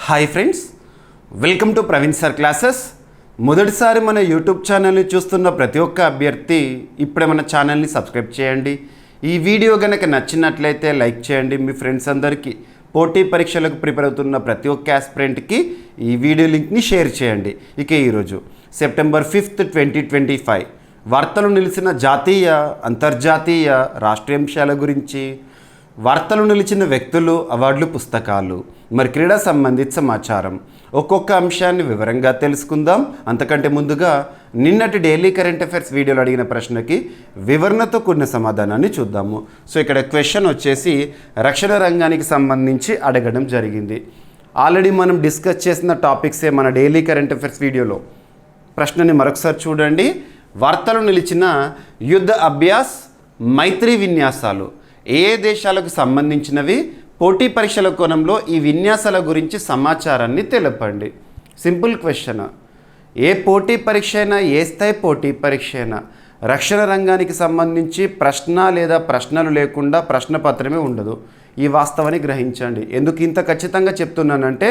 Hi friends, welcome to Praveen sir classes. మొదటిసారి మన YouTube ఛానల్ని చూస్తున్న ప్రతి ఒక్క అభ్యర్థి ఇప్పుడే మన ఛానల్ని సబ్స్క్రైబ్ చేయండి. ఈ వీడియో కనుక నచ్చినట్లయితే లైక్ చేయండి. మీ ఫ్రెండ్స్ అందరికీ పోటీ పరీక్షలకు ప్రిపేర్ అవుతున్న ప్రతి ఒక్క ఆస్పిరెంట్కి ఈ వీడియో లింక్ని షేర్ చేయండి. ఇక ఈరోజు సెప్టెంబర్ 5, 2025 వార్తలు నిలిచిన జాతీయ, అంతర్జాతీయ, రాష్ట్రీయ అంశాల గురించి, వార్తలు నిలిచిన వ్యక్తులు, అవార్డులు, పుస్తకాలు, మరి క్రీడా సంబంధిత సమాచారం, ఒక్కొక్క అంశాన్ని వివరంగా తెలుసుకుందాం. అంతకంటే ముందుగా నిన్నటి డైలీ కరెంట్ అఫైర్స్ వీడియోలో అడిగిన ప్రశ్నకి వివరణతో కూడిన సమాధానాన్ని చూద్దాము. సో ఇక్కడ క్వశ్చన్ వచ్చేసి రక్షణ రంగానికి సంబంధించి అడగడం జరిగింది. ఆల్రెడీ మనం డిస్కస్ చేసిన టాపిక్సే మన డైలీ కరెంట్ అఫైర్స్ వీడియోలో. ప్రశ్నని మరొకసారి చూడండి. వార్తలు నిలిచిన యుద్ధ అభ్యాస్, మైత్రి విన్యాసాలు ఏ దేశాలకు సంబంధించినవి? పోటీ పరీక్షల కోణంలో ఈ విన్యాసాల గురించి సమాచారాన్ని తెలపండి. Simple question. ఏ పోటీ పరీక్ష అయినా, ఏ స్థాయి పోటీ పరీక్ష అయినా రక్షణ రంగానికి సంబంధించి ప్రశ్న లేదా ప్రశ్నలు లేకుండా ప్రశ్నపత్రమే ఉండదు. ఈ వాస్తవాన్ని గ్రహించండి. ఎందుకు ఇంత ఖచ్చితంగా చెప్తున్నానంటే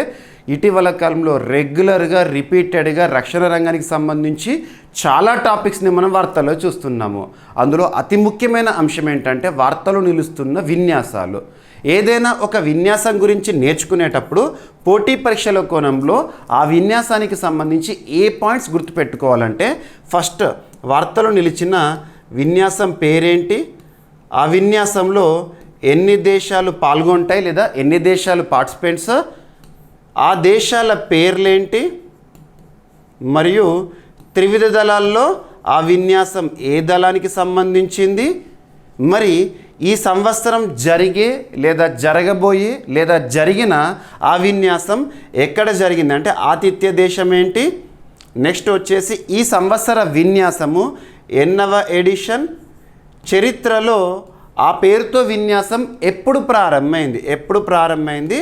ఇటీవల కాలంలో రెగ్యులర్గా రిపీటెడ్గా రక్షణ రంగానికి సంబంధించి చాలా టాపిక్స్ని మనం వార్తల్లో చూస్తున్నాము. అందులో అతి ముఖ్యమైన అంశం ఏంటంటే వార్తలు నిలుస్తున్న విన్యాసాలు. ఏదైనా ఒక విన్యాసం గురించి నేర్చుకునేటప్పుడు పోటీ పరీక్షల కోణంలో ఆ విన్యాసానికి సంబంధించి ఏ పాయింట్స్ గుర్తుపెట్టుకోవాలంటే, ఫస్ట్ వార్తలు నిలిచిన విన్యాసం పేరేంటి, ఆ విన్యాసంలో ఎన్ని దేశాలు పాల్గొంటాయి లేదా ఎన్ని దేశాలు పార్టిసిపెంట్స్, ఆ దేశాల పేర్లేంటి, మరియు త్రివిధ దళాల్లో ఆ విన్యాసం ఏ దళానికి సంబంధించింది, మరి ఈ సంవత్సరం జరిగే లేదా జరగబోయే లేదా జరిగిన ఆ విన్యాసం ఎక్కడ జరిగింది అంటే ఆతిథ్య దేశం ఏంటి. నెక్స్ట్ వచ్చేసి ఈ సంవత్సర విన్యాసము ఎన్నవ ఎడిషన్, చరిత్రలో ఆ పేరుతో విన్యాసం ఎప్పుడు ప్రారంభమైంది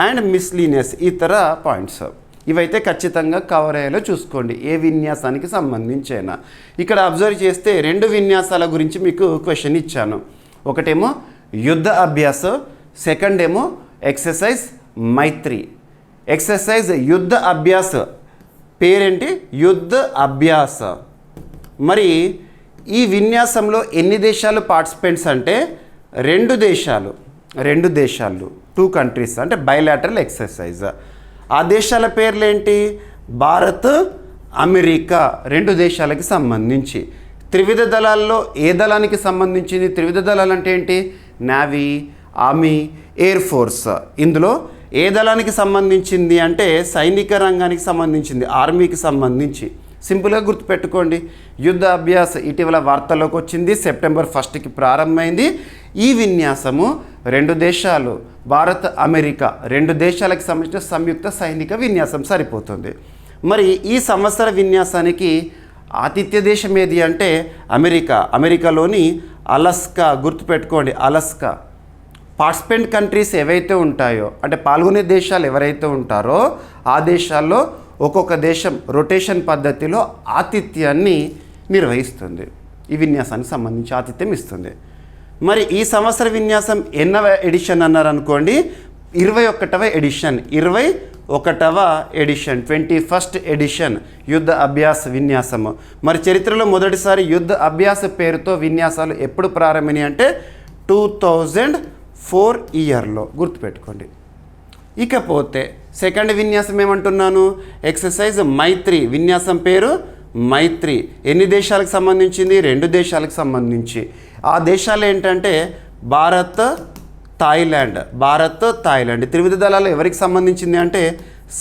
అండ్ మిస్లీనియస్ ఇతర పాయింట్స్. ఇవైతే ఖచ్చితంగా కవర్ అయ్యేలా చూసుకోండి ఏ విన్యాసానికి సంబంధించైనా. ఇక్కడ అబ్జర్వ్ చేస్తే రెండు విన్యాసాల గురించి మీకు క్వశ్చన్ ఇచ్చాను. ఒకటేమో యుద్ధ అభ్యాస, సెకండ్ ఏమో ఎక్సర్సైజ్ మైత్రి. ఎక్సర్సైజ్ యుద్ధ అభ్యాస పేరేంటి? యుద్ధ అభ్యాస. మరి ఈ విన్యాసంలో ఎన్ని దేశాలు పార్టిసిపెంట్స్ అంటే రెండు దేశాలు, 2 కంట్రీస్ అంటే బైలాటరల్ ఎక్సర్సైజ్. ఆ దేశాల పేర్లేంటి? భారత్, అమెరికా, 2 దేశాలకి సంబంధించి. త్రివిధ దళాల్లో ఏ దళానికి సంబంధించింది? త్రివిధ దళాలు అంటే ఏంటి? Navy, army, air force. ఇందులో ఏ దళానికి సంబంధించింది అంటే సైనిక రంగానికి సంబంధించింది, ఆర్మీకి సంబంధించి. సింపుల్గా గుర్తుపెట్టుకోండి. యుద్ధ అభ్యాస ఇటీవల వార్తల్లోకి వచ్చింది, సెప్టెంబర్ 1కి ప్రారంభమైంది. ఈ విన్యాసము 2 దేశాలు, భారత్, అమెరికా, 2 దేశాలకు సంబంధించిన సంయుక్త సైనిక విన్యాసం సరిపోతుంది. మరి ఈ సంవత్సర విన్యాసానికి ఆతిథ్య దేశం ఏది అంటే అమెరికాలోని అలస్కా. గుర్తుపెట్టుకోండి, అలస్కా. పార్టిసిపెంట్ కంట్రీస్ ఏవైతే ఉంటాయో అంటే పాల్గొనే దేశాలు ఎవరైతే ఉంటారో ఆ దేశాల్లో ఒక్కొక్క దేశం రొటేషన్ పద్ధతిలో ఆతిథ్యాన్ని నిర్వహిస్తుంది. ఈ విన్యాసానికి సంబంధించి ఆతిథ్యం ఇస్తుంది. మరి ఈ సంవత్సర విన్యాసం ఎన్నవ ఎడిషన్ అన్నారు అనుకోండి? 21వ ఎడిషన్, 21వ ఎడిషన్ యుద్ధ అభ్యాస విన్యాసము. మరి చరిత్రలో మొదటిసారి యుద్ధ అభ్యాస పేరుతో విన్యాసాలు ఎప్పుడు ప్రారంభమైనాయి అంటే 2004 ఇయర్లో. గుర్తుపెట్టుకోండి. ఇకపోతే సెకండ్ విన్యాసం ఏమంటున్నాను? ఎక్సర్సైజ్ మైత్రి. విన్యాసం పేరు మైత్రి. ఎన్ని దేశాలకు సంబంధించింది? 2 దేశాలకు సంబంధించి. ఆ దేశాలు ఏంటంటే భారత్, థాయిలాండ్. త్రివిధ దళాలు ఎవరికి సంబంధించింది అంటే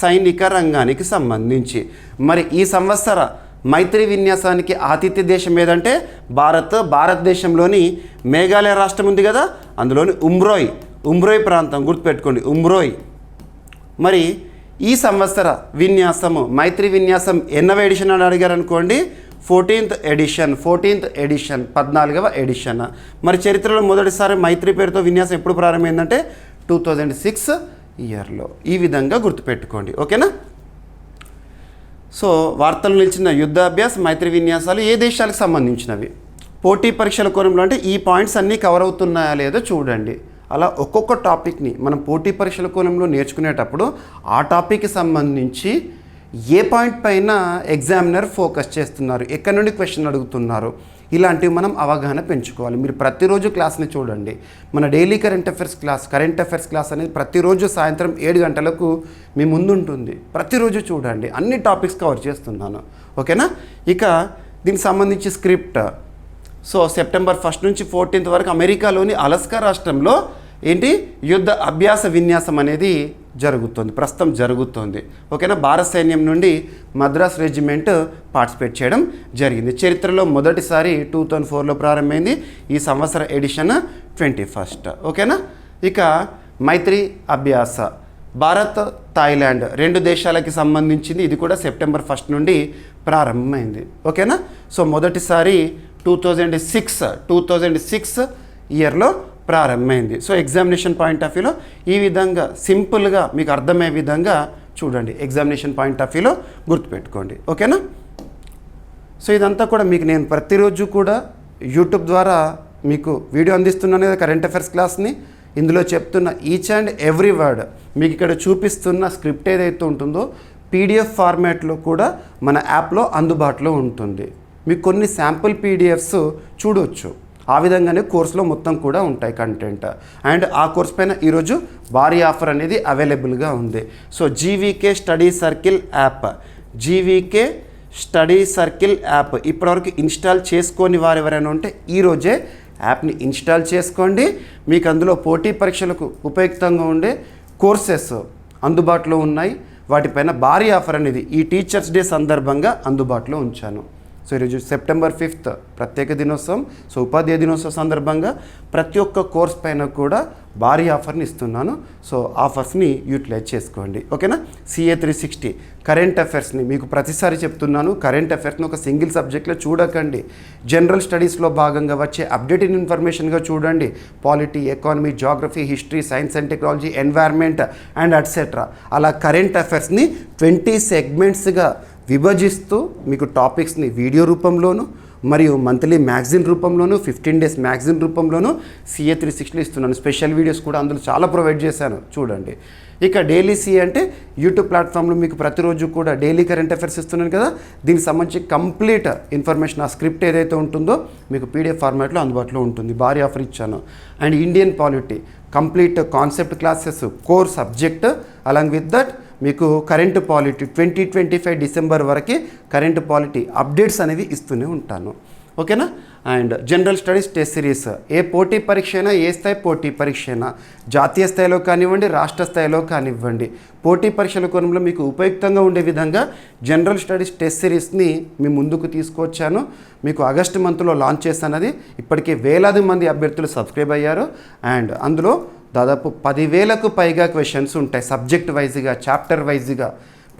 సైనిక రంగానికి సంబంధించి. మరి ఈ సంవత్సర మైత్రి విన్యాసానికి ఆతిథ్య దేశం ఏదంటే భారతదేశంలోని మేఘాలయ రాష్ట్రం ఉంది కదా, అందులోని ఉమ్రోయ్ ప్రాంతం. గుర్తుపెట్టుకోండి, ఉమ్రోయ్. మరి ఈ సంవత్సర విన్యాసము మైత్రి విన్యాసం ఎన్నవ ఎడిషన్ అని అడిగారు అనుకోండి? 14th edition, 14వ edition. మరి చరిత్రలో మొదటిసారి మైత్రి పేరుతో విన్యాసం ఎప్పుడు ప్రారంభమైందంటే 2006 ఇయర్లో. ఈ విధంగా గుర్తుపెట్టుకోండి. ఓకేనా? సో వార్తలు నిలిచిన యుద్ధ అభ్యాస్, మైత్రి విన్యాసాలు ఏ దేశాలకు సంబంధించినవి? పోటీ పరీక్షల కోణంలో అంటే ఈ పాయింట్స్ అన్నీ కవర్ అవుతున్నాయా లేదో చూడండి. అలా ఒక్కొక్క టాపిక్ని మనం పోటీ పరీక్షల కోణంలో నేర్చుకునేటప్పుడు ఆ టాపిక్కి సంబంధించి ఏ పాయింట్ పైన ఎగ్జామినర్ ఫోకస్ చేస్తున్నారు, ఎక్కడి నుండి క్వశ్చన్ అడుగుతున్నారు, ఇలాంటివి మనం అవగాహన పెంచుకోవాలి. మీరు ప్రతిరోజు క్లాస్ని చూడండి. మన డైలీ కరెంట్ అఫైర్స్ క్లాస్ అనేది ప్రతిరోజు సాయంత్రం 7 గంటలకు మీ ముందు ఉంటుంది. ప్రతిరోజు చూడండి, అన్ని టాపిక్స్ కవర్ చేస్తున్నాను. ఓకేనా? ఇక దీనికి సంబంధించి స్క్రిప్ట్. సో సెప్టెంబర్ 1 నుంచి 14 వరకు అమెరికాలోని అలస్కా రాష్ట్రంలో యుద్ధ అభ్యాస విన్యాసం అనేది ప్రస్తుతం జరుగుతుంది. ఓకేనా? భారత సైన్యం నుండి మద్రాస్ రెజిమెంట్ పార్టిసిపేట్ చేయడం జరిగింది. చరిత్రలో మొదటిసారి 2004లో ప్రారంభమైంది. ఈ సంవత్సర ఎడిషన్ 21st. ఓకేనా? ఇక మైత్రి అభ్యాస భారత్ థాయిలాండ్ 2 దేశాలకి సంబంధించింది. ఇది కూడా సెప్టెంబర్ 1 నుండి ప్రారంభమైంది. ఓకేనా? సో మొదటిసారి 2006 ఇయర్లో ప్రారంభమైంది. సో ఎగ్జామినేషన్ పాయింట్ ఆఫ్ వ్యూలో ఈ విధంగా సింపుల్గా మీకు అర్థమయ్యే విధంగా చూడండి. ఎగ్జామినేషన్ పాయింట్ ఆఫ్ వ్యూలో గుర్తుపెట్టుకోండి. ఓకేనా? సో ఇదంతా కూడా మీకు నేను ప్రతిరోజు కూడా యూట్యూబ్ ద్వారా మీకు వీడియో అందిస్తున్నాను కదా, కరెంట్ అఫైర్స్ క్లాస్ని. ఇందులో చెప్తున్న ఈచ్ అండ్ ఎవ్రీ వర్డ్ మీకు ఇక్కడ చూపిస్తున్న స్క్రిప్ట్ ఏదైతే ఉంటుందో పీడిఎఫ్ ఫార్మాట్లో కూడా మన యాప్లో అందుబాటులో ఉంటుంది. మీకు కొన్ని శాంపుల్ పీడిఎఫ్స్ చూడవచ్చు. ఆ విధంగానే కోర్సులో మొత్తం కూడా ఉంటాయి కంటెంట్. అండ్ ఆ కోర్స్ పైన ఈరోజు భారీ ఆఫర్ అనేది అవైలబుల్గా ఉంది. So GVK study circle app ఇప్పటివరకు ఇన్స్టాల్ చేసుకొని వారు ఎవరైనా ఉంటే ఈరోజే యాప్ని ఇన్స్టాల్ చేసుకోండి. మీకు అందులో పోటీ పరీక్షలకు ఉపయుక్తంగా ఉండే కోర్సెస్ అందుబాటులో ఉన్నాయి. వాటిపైన భారీ ఆఫర్ అనేది ఈ టీచర్స్ డే సందర్భంగా అందుబాటులో ఉంచాను. సో ఈరోజు సెప్టెంబర్ 5th ప్రత్యేక దినోత్సవం. సో ఉపాధ్యాయ దినోత్సవం సందర్భంగా ప్రతి ఒక్క కోర్స్ పైన కూడా భారీ ఆఫర్ని ఇస్తున్నాను. సో ఆఫర్స్ని యూటిలైజ్ చేసుకోండి. ఓకేనా? CA 360 కరెంట్ అఫైర్స్ని మీకు ప్రతిసారి చెప్తున్నాను. కరెంట్ అఫైర్స్ని ఒక సింగిల్ సబ్జెక్ట్లో చూడకండి. జనరల్ స్టడీస్లో భాగంగా వచ్చే అప్డేటెడ్ ఇన్ఫర్మేషన్గా చూడండి. Polity, economy, geography, history, science and technology, environment and etcetera అలా కరెంట్ అఫైర్స్ని 20 సెగ్మెంట్స్గా విభజిస్తూ మీకు టాపిక్స్ని వీడియో రూపంలోను మరియు మంత్లీ మ్యాగజిన్ రూపంలోను 15 days మ్యాగజిన్ రూపంలోను CA 360 ఇస్తున్నాను. స్పెషల్ వీడియోస్ కూడా అందులో చాలా ప్రొవైడ్ చేశాను, చూడండి. ఇక డైలీ CA అంటే యూట్యూబ్ ప్లాట్ఫామ్లో మీకు ప్రతిరోజు కూడా డైలీ కరెంట్ అఫైర్స్ ఇస్తున్నాను కదా, దీనికి సంబంధించి కంప్లీట్ ఇన్ఫర్మేషన్ ఆ స్క్రిప్ట్ ఏదైతే ఉంటుందో మీకు PDF ఫార్మాట్లో అందుబాటులో ఉంటుంది. భారీ ఆఫర్ ఇచ్చాను. And Indian polity complete concept classes core subject along with that మీకు కరెంట్ పాలిటీ 2025 డిసెంబర్ వరకు కరెంట్ పాలిటీ అప్డేట్స్ అనేవి ఇస్తూనే ఉంటాను. ఓకేనా? And general studies test series ఏ పోటీ పరీక్ష అయినా, ఏ స్థాయి పోటీ పరీక్ష అయినా, జాతీయ స్థాయిలో కానివ్వండి, రాష్ట్ర స్థాయిలో కానివ్వండి, పోటీ పరీక్షల కోణంలో మీకు ఉపయుక్తంగా ఉండే విధంగా జనరల్ స్టడీస్ టెస్ట్ సిరీస్ని మీ ముందుకు తీసుకొచ్చాను. మీకు ఆగస్టు మంత్లో లాంచ్ చేస్తానది. ఇప్పటికే వేలాది మంది అభ్యర్థులు సబ్స్క్రైబ్ అయ్యారు. అండ్ అందులో దాదాపు 10,000కు పైగా క్వశ్చన్స్ ఉంటాయి. సబ్జెక్ట్ వైజ్గా, చాప్టర్ వైజ్గా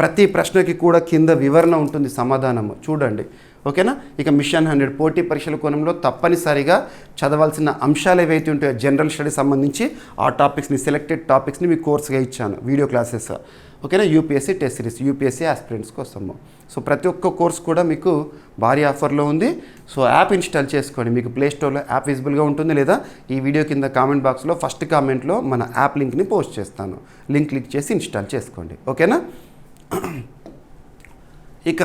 ప్రతి ప్రశ్నకి కూడా కింద వివరణ ఉంటుంది, సమాధానము చూడండి. ఓకేనా? ఇక మిషన్ 100 పోటీ పరీక్షల కోణంలో తప్పనిసరిగా చదవాల్సిన అంశాలు ఏవైతే ఉంటాయో జనరల్ స్టడీ సంబంధించి ఆ టాపిక్స్ని, సెలెక్టెడ్ టాపిక్స్ని మీకు కోర్స్గా ఇచ్చాను, వీడియో క్లాసెస్. ఓకేనా? UPSC test series, UPSC aspirants కోసము. సో ప్రతి ఒక్క కోర్స్ కూడా మీకు భారీ ఆఫర్లో ఉంది. సో యాప్ ఇన్స్టాల్ చేసుకోండి. మీకు ప్లేస్టోర్లో యాప్ విజిబుల్గా ఉంటుంది, లేదా ఈ వీడియో కింద కామెంట్ బాక్స్లో ఫస్ట్ కామెంట్లో మన యాప్ లింక్ని పోస్ట్ చేస్తాను. లింక్ క్లిక్ చేసి ఇన్స్టాల్ చేసుకోండి. ఓకేనా? ఇక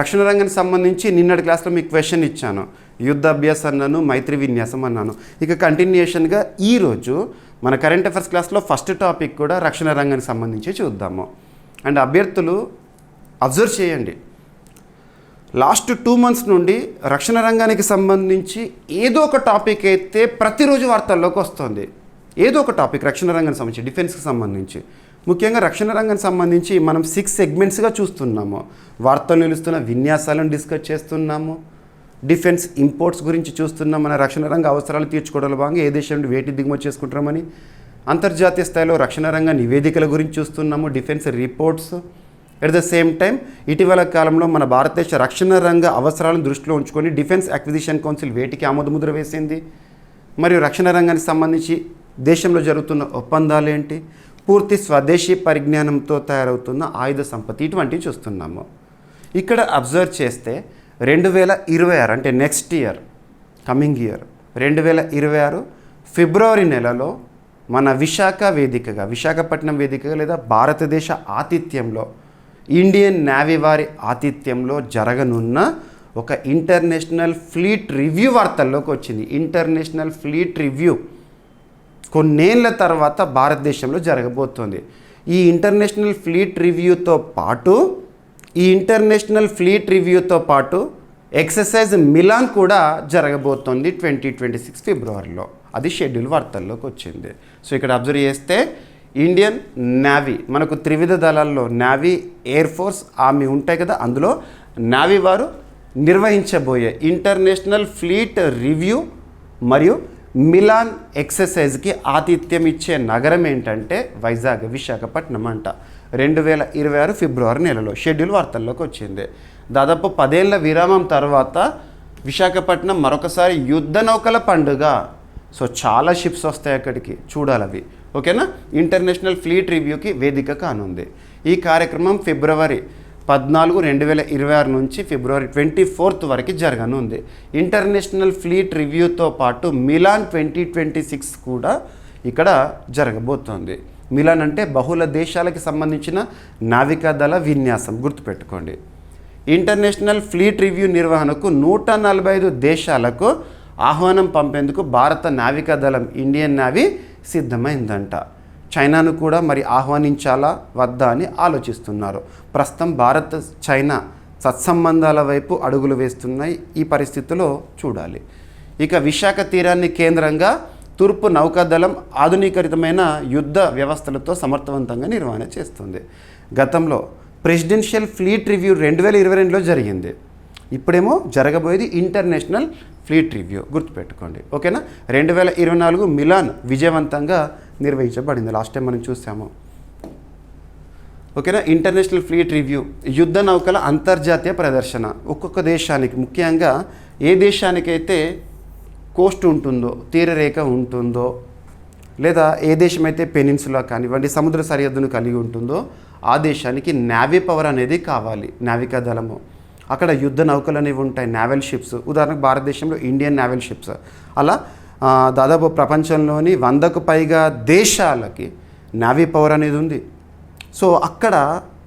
రక్షణ రంగానికి సంబంధించి నిన్నటి క్లాస్లో మీకు క్వశ్చన్ ఇచ్చాను. యుద్ధ అభ్యాసం అన్నాను, మైత్రి విన్యాసం అన్నాను. ఇక కంటిన్యూషన్గా ఈరోజు మన కరెంట్ అఫైర్స్ క్లాస్లో ఫస్ట్ టాపిక్ కూడా రక్షణ రంగానికి సంబంధించి చూద్దాము. అండ్ అభ్యర్థులు అబ్జర్వ్ చేయండి, లాస్ట్ 2 months నుండి రక్షణ రంగానికి సంబంధించి ఏదో ఒక టాపిక్ అయితే ప్రతిరోజు వార్తల్లోకి వస్తుంది. ఏదో ఒక టాపిక్ రక్షణ రంగానికి సంబంధించి, డిఫెన్స్కి సంబంధించి, ముఖ్యంగా రక్షణ రంగానికి సంబంధించి మనం 6 segments చూస్తున్నాము. వార్తలు నిలుస్తున్న విన్యాసాలను డిస్కస్ చేస్తున్నాము. డిఫెన్స్ ఇంపోర్ట్స్ గురించి చూస్తున్నాం. మన రక్షణ రంగ అవసరాలు తీర్చుకోవడంలో భాగంగా ఏ దేశం నుండి వేటి దిగుమతి చేసుకుంటామని. అంతర్జాతీయ స్థాయిలో రక్షణ రంగ నివేదికల గురించి చూస్తున్నాము, defence reports. At the same time ఇటీవల కాలంలో మన భారతదేశ రక్షణ రంగ అవసరాలను దృష్టిలో ఉంచుకొని డిఫెన్స్ అక్విజిషన్ కౌన్సిల్ వేటికి ఆమోదముద్ర వేసింది, మరియు రక్షణ రంగానికి సంబంధించి దేశంలో జరుగుతున్న ఒప్పందాలు ఏంటి, పూర్తి స్వదేశీ పరిజ్ఞానంతో తయారవుతున్న ఆయుధ సంపత్తి, ఇటువంటివి చూస్తున్నాము. ఇక్కడ అబ్జర్వ్ చేస్తే 2026 అంటే నెక్స్ట్ ఇయర్, కమింగ్ ఇయర్ 2026 ఫిబ్రవరి నెలలో మన విశాఖపట్నం వేదికగా లేదా భారతదేశ ఆతిథ్యంలో ఇండియన్ నేవీ వారి ఆతిథ్యంలో జరగనున్న ఒక ఇంటర్నేషనల్ ఫ్లీట్ రివ్యూ వార్తల్లోకి వచ్చింది. ఇంటర్నేషనల్ ఫ్లీట్ రివ్యూ కొన్నేళ్ల తర్వాత భారతదేశంలో జరగబోతోంది. ఈ ఇంటర్నేషనల్ ఫ్లీట్ రివ్యూతో పాటు ఎక్సర్సైజ్ మిలాన్ కూడా జరగబోతోంది 2026 ఫిబ్రవరిలో. అది షెడ్యూల్ వార్తల్లోకి వచ్చింది. సో ఇక్కడ అబ్జర్వ్ చేస్తే ఇండియన్ నేవీ, మనకు త్రివిధ దళాల్లో నేవీ, ఎయిర్ ఫోర్స్, ఆర్మీ ఉంటాయి కదా, అందులో నేవీ వారు నిర్వహించబోయే ఇంటర్నేషనల్ ఫ్లీట్ రివ్యూ మరియు మిలాన్ ఎక్సర్సైజ్కి ఆతిథ్యం ఇచ్చే నగరం ఏంటంటే విశాఖపట్నం అంట. 2026 ఫిబ్రవరి నెలలో షెడ్యూల్ వార్తల్లోకి వచ్చింది. దాదాపు 10 ఏళ్ల విరామం తర్వాత విశాఖపట్నం మరొకసారి యుద్ధ నౌకల పండుగ. సో చాలా షిప్స్ వస్తాయి అక్కడికి, చూడాలి అవి. ఓకేనా. ఇంటర్నేషనల్ ఫ్లీట్ రివ్యూకి వేదిక కానుంది. ఈ కార్యక్రమం ఫిబ్రవరి 14, 2026 నుంచి ఫిబ్రవరి 24 వరకు జరగనుంది. ఇంటర్నేషనల్ ఫ్లీట్ రివ్యూతో పాటు మిలాన్ 2026 కూడా ఇక్కడ జరగబోతోంది. మిలాన్ అంటే బహుళ దేశాలకు సంబంధించిన నావికాదళ విన్యాసం, గుర్తుపెట్టుకోండి. ఇంటర్నేషనల్ ఫ్లీట్ రివ్యూ నిర్వహణకు 145 దేశాలకు ఆహ్వానం పంపేందుకు భారత నావికాదళం ఇండియన్ నేవీ సిద్ధమైందంట. చైనాను కూడా మరి ఆహ్వానించాలా వద్దా అని ఆలోచిస్తున్నారు. ప్రస్తుతం భారత్ చైనా సత్సంబంధాల వైపు అడుగులు వేస్తున్నాయి. ఈ పరిస్థితిలో చూడాలి. ఇక విశాఖ తీరాన్ని కేంద్రంగా తూర్పు నౌకాదళం ఆధునికరితమైన యుద్ధ వ్యవస్థలతో సమర్థవంతంగా నిర్వహణ చేస్తుంది. గతంలో ప్రెసిడెన్షియల్ ఫ్లీట్ రివ్యూ 2022లో జరిగింది. ఇప్పుడేమో జరగబోయేది ఇంటర్నేషనల్ ఫ్లీట్ రివ్యూ, గుర్తుపెట్టుకోండి. ఓకేనా. 2024 మిలాన్ విజయవంతంగా నిర్వహించబడింది. లాస్ట్ టైం మనం చూసాము. ఓకేనా. ఇంటర్నేషనల్ ఫ్లీట్ రివ్యూ యుద్ధ నౌకల అంతర్జాతీయ ప్రదర్శన. ఒక్కొక్క దేశానికి, ముఖ్యంగా ఏ దేశానికైతే కోస్ట్ ఉంటుందో, తీరరేఖ ఉంటుందో, లేదా ఏ దేశమైతే పెనిన్సులా కానివ్వండి సముద్ర సరిహద్దును కలిగి ఉంటుందో ఆ దేశానికి నేవీ పవర్ అనేది కావాలి, నావికా దళము. అక్కడ యుద్ధ నౌకలు అనేవి ఉంటాయి, నేవల్ షిప్స్. ఉదాహరణకు భారతదేశంలో ఇండియన్ నేవల్ షిప్స్. అలా దాదాపు ప్రపంచంలోని 100కు పైగా దేశాలకి నేవీ పవర్ అనేది ఉంది. సో అక్కడ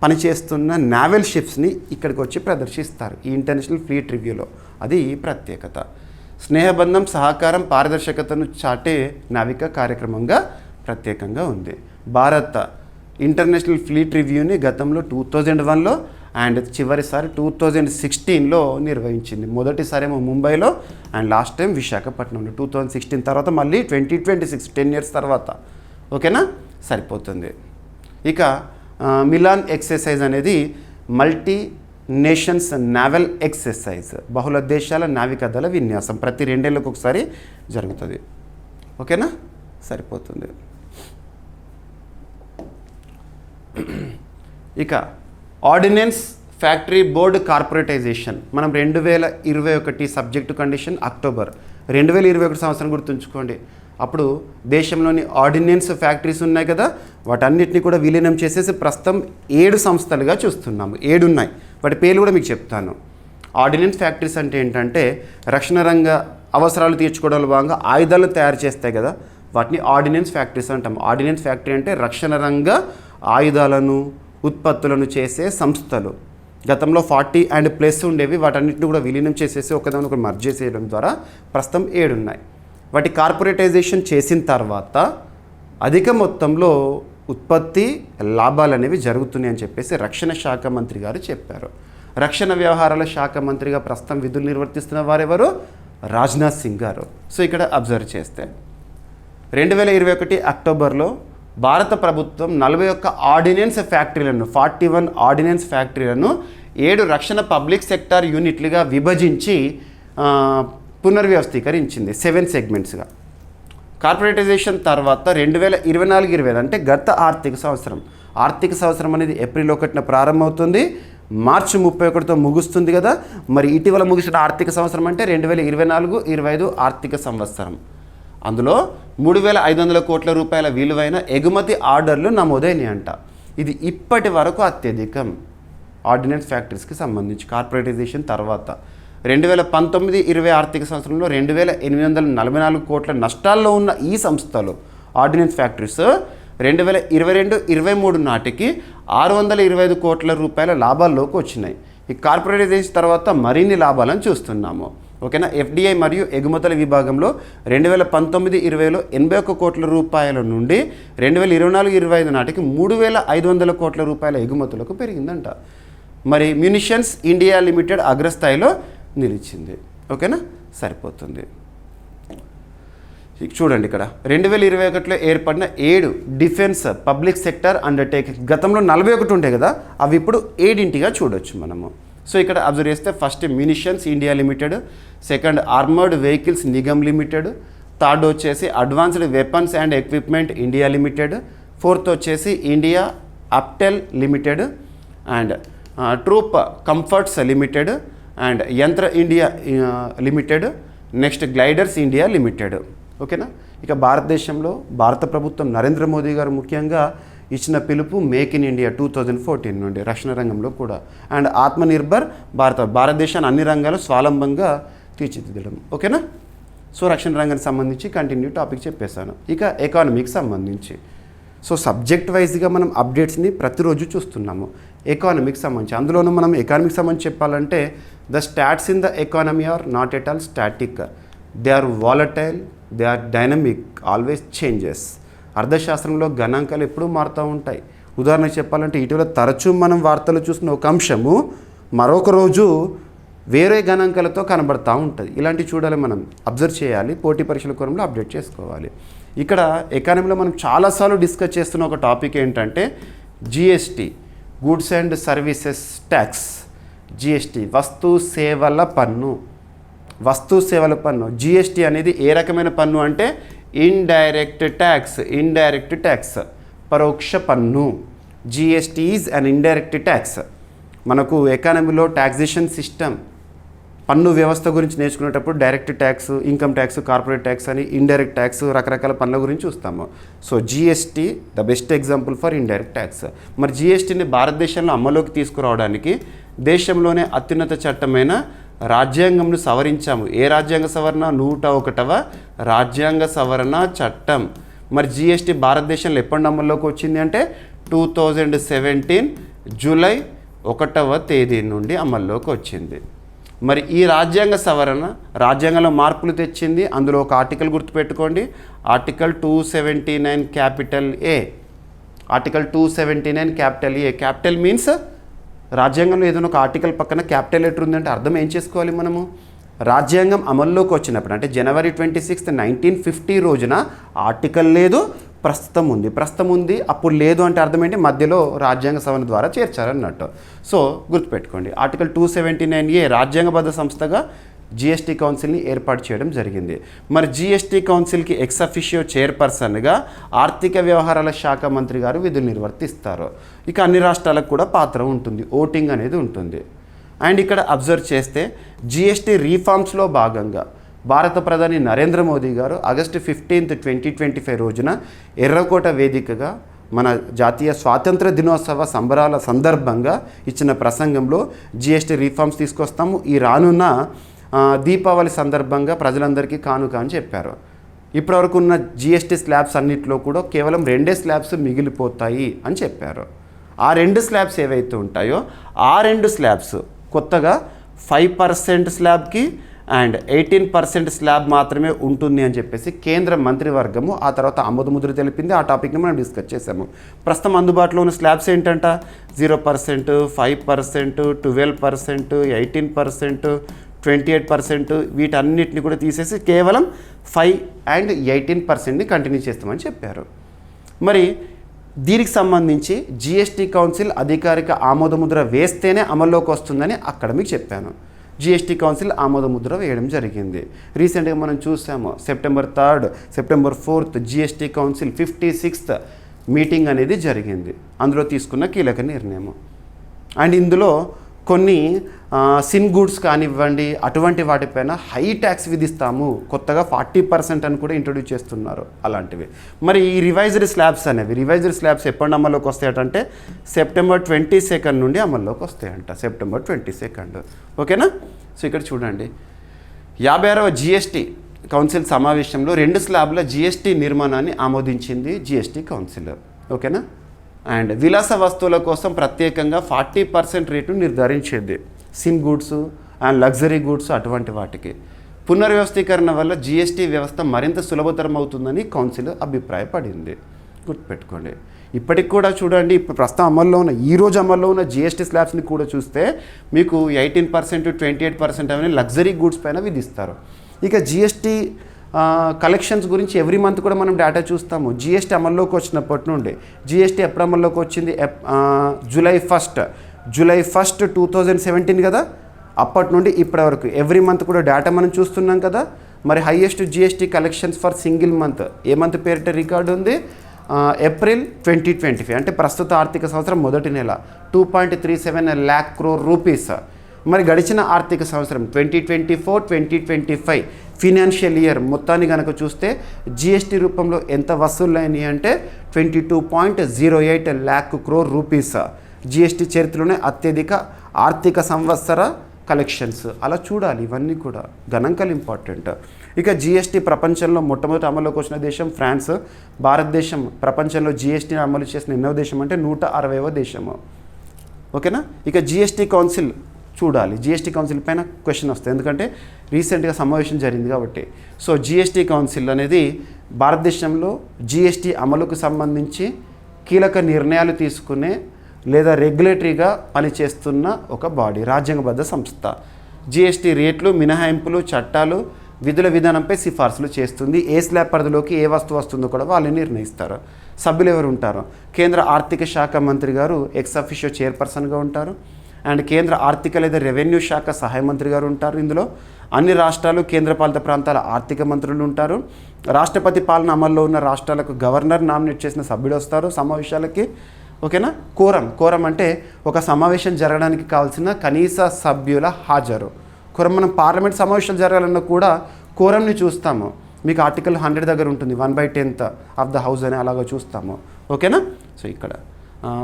పనిచేస్తున్న నేవల్ షిప్స్ని ఇక్కడికి వచ్చి ప్రదర్శిస్తారు ఈ ఇంటర్నేషనల్ ఫ్లీట్ రివ్యూలో. అది ప్రత్యేకత. స్నేహబంధం, సహకారం, పారదర్శకతను చాటే నావికా కార్యక్రమంగా ప్రత్యేకంగా ఉంది. భారత్ ఇంటర్నేషనల్ ఫ్లీట్ రివ్యూని గతంలో 2001లో అండ్ చివరిసారి 2016లో నిర్వహించింది. మొదటిసారేమో ముంబైలో అండ్ లాస్ట్ టైం విశాఖపట్నంలో 2016 తర్వాత మళ్ళీ 2026 10 years తర్వాత. ఓకేనా, సరిపోతుంది. ఇక మిలాన్ ఎక్సర్సైజ్ అనేది మల్టీ నేషన్స్ నావల్ ఎక్సర్సైజ్, బహుళ దేశాల నావికాదళ విన్యాసం. ప్రతి 2 ఏళ్ళకు ఒకసారి జరుగుతుంది. ఓకేనా, సరిపోతుంది. ఇక ఆర్డినెన్స్ ఫ్యాక్టరీ బోర్డు కార్పొరేటైజేషన్. మనం 2021 సబ్జెక్టు కండిషన్ అక్టోబర్ 2021 సంవత్సరం గుర్తుంచుకోండి. అప్పుడు దేశంలోని ఆర్డినెన్స్ ఫ్యాక్టరీస్ ఉన్నాయి కదా, వాటన్నిటిని కూడా విలీనం చేసేసి ప్రస్తుతం 7 సంస్థలుగా చూస్తున్నాము. 7 ఉన్నాయి. వాటి పేర్లు కూడా మీకు చెప్తాను. ఆర్డినెన్స్ ఫ్యాక్టరీస్ అంటే ఏంటంటే రక్షణ రంగ అవసరాలు తీర్చుకోవడంలో భాగంగా ఆయుధాలు తయారు చేస్తాయి కదా, వాటిని ఆర్డినెన్స్ ఫ్యాక్టరీస్ అంటాం. ఆర్డినెన్స్ ఫ్యాక్టరీ అంటే రక్షణ రంగ ఆయుధాలను ఉత్పత్తులను చేసే సంస్థలు. గతంలో 40 and ప్లస్ ఉండేవి, వాటన్నిటిని కూడా విలీనం చేసేసి ఒకదాని ఒకటి మర్జ్ చేసేయడం ద్వారా ప్రస్తుతం 7 ఉన్నాయి. వాటి కార్పొరేటైజేషన్ చేసిన తర్వాత అధిక మొత్తంలో ఉత్పత్తి లాభాలు అనేవి జరుగుతున్నాయని చెప్పేసి రక్షణ శాఖ మంత్రి గారు చెప్పారు. రక్షణ వ్యవహారాల శాఖ మంత్రిగా ప్రస్తుతం విధులు నిర్వర్తిస్తున్న వారెవరు? రాజ్నాథ్ సింగ్ గారు. సో ఇక్కడ అబ్జర్వ్ చేస్తే 2021 అక్టోబర్లో భారత ప్రభుత్వం 41 ఆర్డినెన్స్ ఫ్యాక్టరీలను 41 ఆర్డినెన్స్ ఫ్యాక్టరీలను 7 రక్షణ పబ్లిక్ సెక్టార్ యూనిట్లుగా విభజించి పునర్వ్యవస్థీకరించింది 7 సెగ్మెంట్స్గా. కార్పొరేటైజేషన్ తర్వాత 2024-25 అంటే గత ఆర్థిక సంవత్సరం అనేది ఏప్రిల్ 1న ప్రారంభమవుతుంది, మార్చి 31తో ముగుస్తుంది కదా. మరి ఇటీవల ముగిసిన ఆర్థిక సంవత్సరం అంటే 2024-25 ఆర్థిక సంవత్సరం. అందులో 3,500 కోట్ల రూపాయల విలువైన ఎగుమతి ఆర్డర్లు నమోదైనాయి అంట. ఇది ఇప్పటి వరకు అత్యధికం ఆర్డినెన్స్ ఫ్యాక్టరీస్కి సంబంధించి కార్పొరేటైజేషన్ తర్వాత. 2019-20 ఆర్థిక సంవత్సరంలో 2844 కోట్ల నష్టాల్లో ఉన్న ఈ సంస్థలు ఆర్డినెన్స్ ఫ్యాక్టరీస్ 2022-23 నాటికి 625 కోట్ల రూపాయల లాభాల్లోకి వచ్చినాయి. ఈ కార్పొరేటైజేషన్ తర్వాత మరిన్ని లాభాలను చూస్తున్నాము. ఓకేనా. ఎఫ్డిఐ మరియు ఎగుమతుల విభాగంలో 2019-20లో 81 కోట్ల రూపాయల నుండి 2024-25 నాటికి 3500 కోట్ల రూపాయల ఎగుమతులకు పెరిగిందంట. మరి మ్యునిషన్స్ ఇండియా లిమిటెడ్ అగ్రస్థాయిలో నిలిచింది. ఓకేనా, సరిపోతుంది. చూడండి ఇక్కడ 2021లో ఏర్పడిన 7 డిఫెన్స్ పబ్లిక్ సెక్టర్ అండర్టేకింగ్, గతంలో 41 ఉంటాయి కదా, అవి ఇప్పుడు 7గా చూడొచ్చు మనము. సో ఇక్కడ అబ్జర్వ్ చేస్తే first munitions India limited, second armoured vehicles Nigam limited, third వచ్చేసి advanced weapons and equipment India limited, fourth వచ్చేసి India Optel limited and troop comforts limited and Yantra India limited, next gliders India limited. ఓకేనా. ఇక భారతదేశంలో భారత ప్రభుత్వం నరేంద్ర మోదీ గారు ముఖ్యంగా ఇచ్చిన పిలుపు మేక్ ఇన్ ఇండియా 2014 నుండి రక్షణ రంగంలో కూడా అండ్ ఆత్మనిర్భర్ భారతదేశాన్ని అన్ని రంగాలు స్వావలంబంగా తీర్చిదిద్దడం. ఓకేనా. సో రక్షణ రంగానికి సంబంధించి కంటిన్యూ టాపిక్ చెప్పేశాను. ఇక ఎకానమీకి సంబంధించి సో సబ్జెక్ట్ వైజ్గా మనం అప్డేట్స్ని ప్రతిరోజు చూస్తున్నాము. ఎకానమీకి సంబంధించి అందులోనూ మనం ఎకానమీకి సంబంధించి చెప్పాలంటే the stats in the economy are not at all static, they are volatile, they are dynamic, always changes. అర్థశాస్త్రంలో గణాంకాలు ఎప్పుడూ మారుతూ ఉంటాయి. ఉదాహరణకు చెప్పాలంటే ఇటీవల తరచూ మనం వార్తలు చూసిన ఒక అంశము మరొక రోజు వేరే గణాంకాలతో కనబడతా ఉంటుంది. ఇలాంటివి చూడాలి, మనం అబ్జర్వ్ చేయాలి, పోటీ పరీక్షల కోణంలో అప్డేట్ చేసుకోవాలి. ఇక్కడ ఎకానమీలో మనం చాలాసార్లు డిస్కస్ చేస్తున్న ఒక టాపిక్ ఏంటంటే GST, goods and services tax. GST వస్తు సేవల పన్ను. వస్తు సేవల పన్ను జిఎస్టీ అనేది ఏ రకమైన పన్ను అంటే ఇండైరెక్ట్ ట్యాక్స్. ఇండైరెక్ట్ ట్యాక్స్ పరోక్ష పన్ను. GST is an indirect tax. మనకు ఎకానమీలో ట్యాక్సేషన్ సిస్టమ్ పన్ను వ్యవస్థ గురించి నేర్చుకునేటప్పుడు direct tax, income tax, corporate tax అని ఇండైరెక్ట్ ట్యాక్స్ రకరకాల పన్నుల గురించి చూస్తాము. So GST the best example for indirect tax. మరి జిఎస్టీని భారతదేశంలో అమలులోకి తీసుకురావడానికి దేశంలోనే అత్యున్నత చట్టమైన రాజ్యాంగంను సవరించాము. ఏ రాజ్యాంగ సవరణ? 101వ రాజ్యాంగ సవరణ చట్టం. మరి జిఎస్టీ భారతదేశంలో ఎప్పటి అమల్లోకి వచ్చింది అంటే 2017 జూలై 1వ తేదీ నుండి అమల్లోకి వచ్చింది. మరి ఈ రాజ్యాంగ సవరణ రాజ్యాంగంలో మార్పులు తెచ్చింది. అందులో ఒక ఆర్టికల్ గుర్తుపెట్టుకోండి, ఆర్టికల్ 279 క్యాపిటల్ ఏ. ఆర్టికల్ 279 క్యాపిటల్ ఏ. క్యాపిటల్ మీన్స్ రాజ్యాంగంలో ఏదైనా ఒక ఆర్టికల్ పక్కన క్యాపిటల్ లెటర్ ఉందంటే అర్థం ఏం చేసుకోవాలి మనము? రాజ్యాంగం అమల్లోకి వచ్చినప్పుడు అంటే జనవరి 26, 1950 రోజున ఆర్టికల్ లేదు, ప్రస్తుతం ఉంది. అప్పుడు లేదు అంటే అర్థం ఏంటి? మధ్యలో రాజ్యాంగ సవరణ ద్వారా చేర్చారన్నట్టు. సో గుర్తుపెట్టుకోండి, ఆర్టికల్ 279A రాజ్యాంగబద్ధ సంస్థగా జిఎస్టీ కౌన్సిల్ని ఏర్పాటు చేయడం జరిగింది. మరి జిఎస్టీ కౌన్సిల్కి ఎక్స్ అఫిషియో చైర్పర్సన్గా ఆర్థిక వ్యవహారాల శాఖ మంత్రి గారు విధులు నిర్వర్తిస్తారు. ఇక అన్ని రాష్ట్రాలకు కూడా పాత్ర ఉంటుంది, ఓటింగ్ అనేది ఉంటుంది. అండ్ ఇక్కడ అబ్జర్వ్ చేస్తే జిఎస్టీ రీఫార్మ్స్లో భాగంగా భారత ప్రధాని నరేంద్ర మోదీ గారు ఆగస్టు 15, 2025 రోజున ఎర్రకోట వేదికగా మన జాతీయ స్వాతంత్ర దినోత్సవ సంబరాల సందర్భంగా ఇచ్చిన ప్రసంగంలో జిఎస్టీ రీఫార్మ్స్ తీసుకొస్తాము, ఈ రానున్న దీపావళి సందర్భంగా ప్రజలందరికీ కానుక అని చెప్పారు. ఇప్పటివరకు ఉన్న జిఎస్టీ స్లాబ్స్ అన్నింటిలో కూడా కేవలం 2 స్లాబ్స్ మిగిలిపోతాయి అని చెప్పారు. ఆ 2 స్లాబ్స్ ఏవైతే ఉంటాయో ఆ 2 స్లాబ్స్ కొత్తగా 5% స్లాబ్కి అండ్ 18% స్లాబ్ మాత్రమే ఉంటుంది అని చెప్పేసి కేంద్ర మంత్రివర్గము ఆ తర్వాత ఆమోదముద్ర తెలిపింది. ఆ టాపిక్ని మనం డిస్కస్ చేసాము. ప్రస్తుతం అందుబాటులో ఉన్న స్లాబ్స్ ఏంటంట? 0%, 5%, 12%, 18%, 28%. వీటన్నిటిని కూడా తీసేసి కేవలం 5 and 18%ని కంటిన్యూ చేస్తామని చెప్పారు. మరి దీనికి సంబంధించి జిఎస్టీ కౌన్సిల్ అధికారిక ఆమోదముద్ర వేస్తేనే అమల్లోకి వస్తుందని అక్కడ మీకు చెప్పాను. జిఎస్టీ కౌన్సిల్ ఆమోదముద్ర వేయడం జరిగింది. రీసెంట్గా మనం చూసాము September 3, September 4 GST council 56th meeting అనేది జరిగింది. అందులో తీసుకున్న కీలక నిర్ణయం. అండ్ ఇందులో కొన్ని సిన్ గూడ్స్ కానివ్వండి అటువంటి వాటిపైన హై ట్యాక్స్ విధిస్తాము, కొత్తగా 40% అని కూడా ఇంట్రొడ్యూస్ చేస్తున్నారు అలాంటివి. మరి ఈ రివైజ్డ్ స్లాబ్స్ ఎప్పుడు అమల్లోకి వస్తాయంటే సెప్టెంబర్ 22 నుండి అమల్లోకి వస్తాయంట. సెప్టెంబర్ 22. ఓకేనా? సో ఇక్కడ చూడండి 56వ జిఎస్టీ కౌన్సిల్ సమావేశంలో 2 స్లాబ్ల జిఎస్టీ నిర్మాణాన్ని ఆమోదించింది జిఎస్టీ కౌన్సిల్. ఓకేనా. అండ్ విలాస వస్తువుల కోసం ప్రత్యేకంగా 40% రేటును నిర్ధారించింది. Sin goods and luxury goods అటువంటి వాటికి. పునర్వ్యవస్థీకరణ వల్ల జిఎస్టీ వ్యవస్థ మరింత సులభతరం అవుతుందని కౌన్సిల్ అభిప్రాయపడింది. గుర్తుపెట్టుకోండి. ఇప్పటికి కూడా చూడండి, ఇప్పుడు ప్రస్తుతం అమల్లో ఉన్న ఈరోజు అమల్లో ఉన్న జిఎస్టీ స్లాబ్స్ని కూడా చూస్తే మీకు 18%, 28% అవన్నీ లగ్జరీ గూడ్స్ పైన విధిస్తారు. ఇక జిఎస్టీ కలెక్షన్స్ గురించి ఎవ్రీ మంత్ కూడా మనం డేటా చూస్తాము. జిఎస్టీ అమల్లోకి వచ్చినప్పటి నుండి, జిఎస్టీ ఎప్పుడు అమల్లోకి వచ్చింది? జూలై 1, 2017 కదా. అప్పటి నుండి ఇప్పటి వరకు ఎవ్రీ మంత్ కూడా డేటా మనం చూస్తున్నాం కదా. మరి highest GST collections for single month A month పేరిట రికార్డు ఉంది? ఏప్రిల్ 2025, అంటే ప్రస్తుత ఆర్థిక సంవత్సరం మొదటి నెల 2.37 lakh crore రూపీస్. మరి గడిచిన ఆర్థిక సంవత్సరం 2024-2025 ఫినాన్షియల్ ఇయర్ మొత్తాన్ని కనుక చూస్తే జిఎస్టీ రూపంలో ఎంత వసూలైనాయి అంటే 22.08 lakh crore రూపీస్. జిఎస్టీ చరిత్రలోనే అత్యధిక ఆర్థిక సంవత్సర కలెక్షన్స్. అలా చూడాలి, ఇవన్నీ కూడా గణాంకాలు ఇంపార్టెంట్. ఇక జిఎస్టీ ప్రపంచంలో మొట్టమొదటి అమలులోకి వచ్చిన దేశం ఫ్రాన్స్. భారతదేశం ప్రపంచంలో జిఎస్టీని అమలు చేసిన ఎన్నో దేశం అంటే 160వ దేశము. ఓకేనా. ఇక జిఎస్టీ కౌన్సిల్ చూడాలి, జిఎస్టీ కౌన్సిల్ పైన క్వశ్చన్ వస్తుంది, ఎందుకంటే రీసెంట్గా సమావేశం జరిగింది కాబట్టి. సో జిఎస్టీ కౌన్సిల్ అనేది భారతదేశంలో జిఎస్టీ అమలుకు సంబంధించి కీలక నిర్ణయాలు తీసుకునే లేదా రెగ్యులేటరీగా పనిచేస్తున్న ఒక బాడీ, రాజ్యాంగబద్ధ సంస్థ. జిఎస్టీ రేట్లు, మినహాయింపులు, చట్టాలు, విధుల విధానంపై సిఫార్సులు చేస్తుంది. ఏ స్లాబ్ పరిధిలోకి ఏ వస్తువు వస్తుందో కూడా వాళ్ళు నిర్ణయిస్తారు. సభ్యులు ఎవరు ఉంటారు? కేంద్ర ఆర్థిక శాఖ మంత్రి గారు ఎక్స్ అఫిషియో చైర్పర్సన్గా ఉంటారు. అండ్ కేంద్ర ఆర్థిక లేదా రెవెన్యూ శాఖ సహాయ మంత్రి గారు ఉంటారు. ఇందులో అన్ని రాష్ట్రాలు, కేంద్రపాలిత ప్రాంతాల ఆర్థిక మంత్రులు ఉంటారు. రాష్ట్రపతి పాలన అమల్లో ఉన్న రాష్ట్రాలకు గవర్నర్ నామినేట్ చేసిన సభ్యులు వస్తారు సమావేశాలకి. ఓకేనా. కోరం అంటే ఒక సమావేశం జరగడానికి కావాల్సిన కనీస సభ్యుల హాజరు. మనం పార్లమెంట్ సమావేశాలు జరగాలన్నా కూడా కోరంని చూస్తాము. మీకు ఆర్టికల్ 100 దగ్గర ఉంటుంది, 1/10 ఆఫ్ ద హౌస్ అని అలాగా చూస్తాము. ఓకేనా. సో ఇక్కడ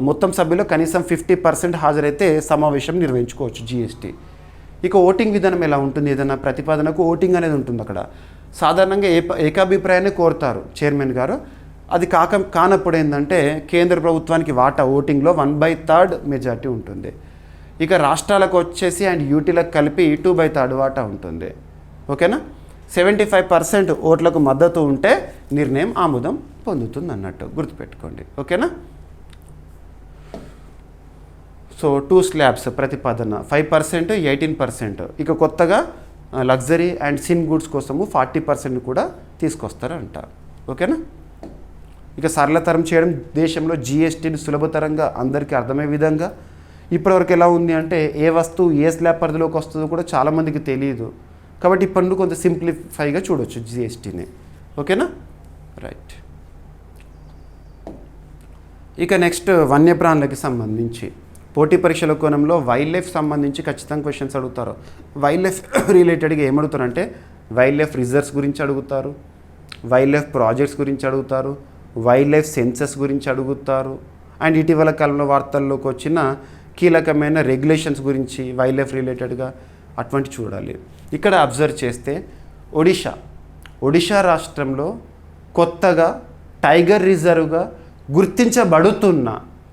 మొత్తం సభ్యులు కనీసం 50% హాజరైతే సమావేశం నిర్వహించుకోవచ్చు జిఎస్టీ. ఇక ఓటింగ్ విధానం ఎలా ఉంటుంది? ఏదైనా ప్రతిపాదనకు ఓటింగ్ అనేది ఉంటుంది అక్కడ. సాధారణంగా ఏకాభిప్రాయాన్ని కోరుతారు చైర్మన్ గారు. అది కానప్పుడు ఏంటంటే కేంద్ర ప్రభుత్వానికి వాటా ఓటింగ్లో 1/3 మెజార్టీ ఉంటుంది. ఇక రాష్ట్రాలకు వచ్చేసి అండ్ యూటీలకు కలిపి 2/3 వాటా ఉంటుంది. ఓకేనా. 75% ఓట్లకు మద్దతు ఉంటే నిర్ణయం ఆమోదం పొందుతుంది అన్నట్టు గుర్తుపెట్టుకోండి. ఓకేనా. సో 2 స్లాబ్స్ ప్రతిపాదన 5%, 18%. ఇక కొత్తగా లగ్జరీ అండ్ సిన్ గూడ్స్ కోసము 40% కూడా తీసుకొస్తారంట. ఓకేనా. ఇక సరళతరం చేయడం, దేశంలో జిఎస్టీని సులభతరంగా అందరికీ అర్థమయ్యే విధంగా. ఇప్పటివరకు ఎలా ఉంది అంటే ఏ వస్తువు ఏ స్లాబ్ పరిధిలోకి వస్తుందో కూడా చాలామందికి తెలియదు. కాబట్టి ఇప్పటి నుండి కొంత సింప్లిఫైగా చూడవచ్చు జిఎస్టీని. ఓకేనా. రైట్. ఇక నెక్స్ట్ వన్యప్రాణులకి సంబంధించి పోటీ పరీక్షల కోణంలో వైల్డ్ లైఫ్ సంబంధించి ఖచ్చితంగా క్వశ్చన్స్ అడుగుతారు. వైల్డ్ లైఫ్ రిలేటెడ్గా ఏమడుగుతారంటే వైల్డ్ లైఫ్ రిజర్వ్స్ గురించి అడుగుతారు, వైల్డ్ లైఫ్ ప్రాజెక్ట్స్ గురించి అడుగుతారు, వైల్డ్ లైఫ్ సెన్సస్ గురించి అడుగుతారు. అండ్ ఇటీవల కాలంలో వార్తల్లోకి వచ్చిన కీలకమైన రెగ్యులేషన్స్ గురించి వైల్డ్ లైఫ్ రిలేటెడ్గా అటువంటి చూడాలి. ఇక్కడ అబ్జర్వ్ చేస్తే ఒడిషా రాష్ట్రంలో కొత్తగా టైగర్ రిజర్వ్గా గుర్తించబడుతున్న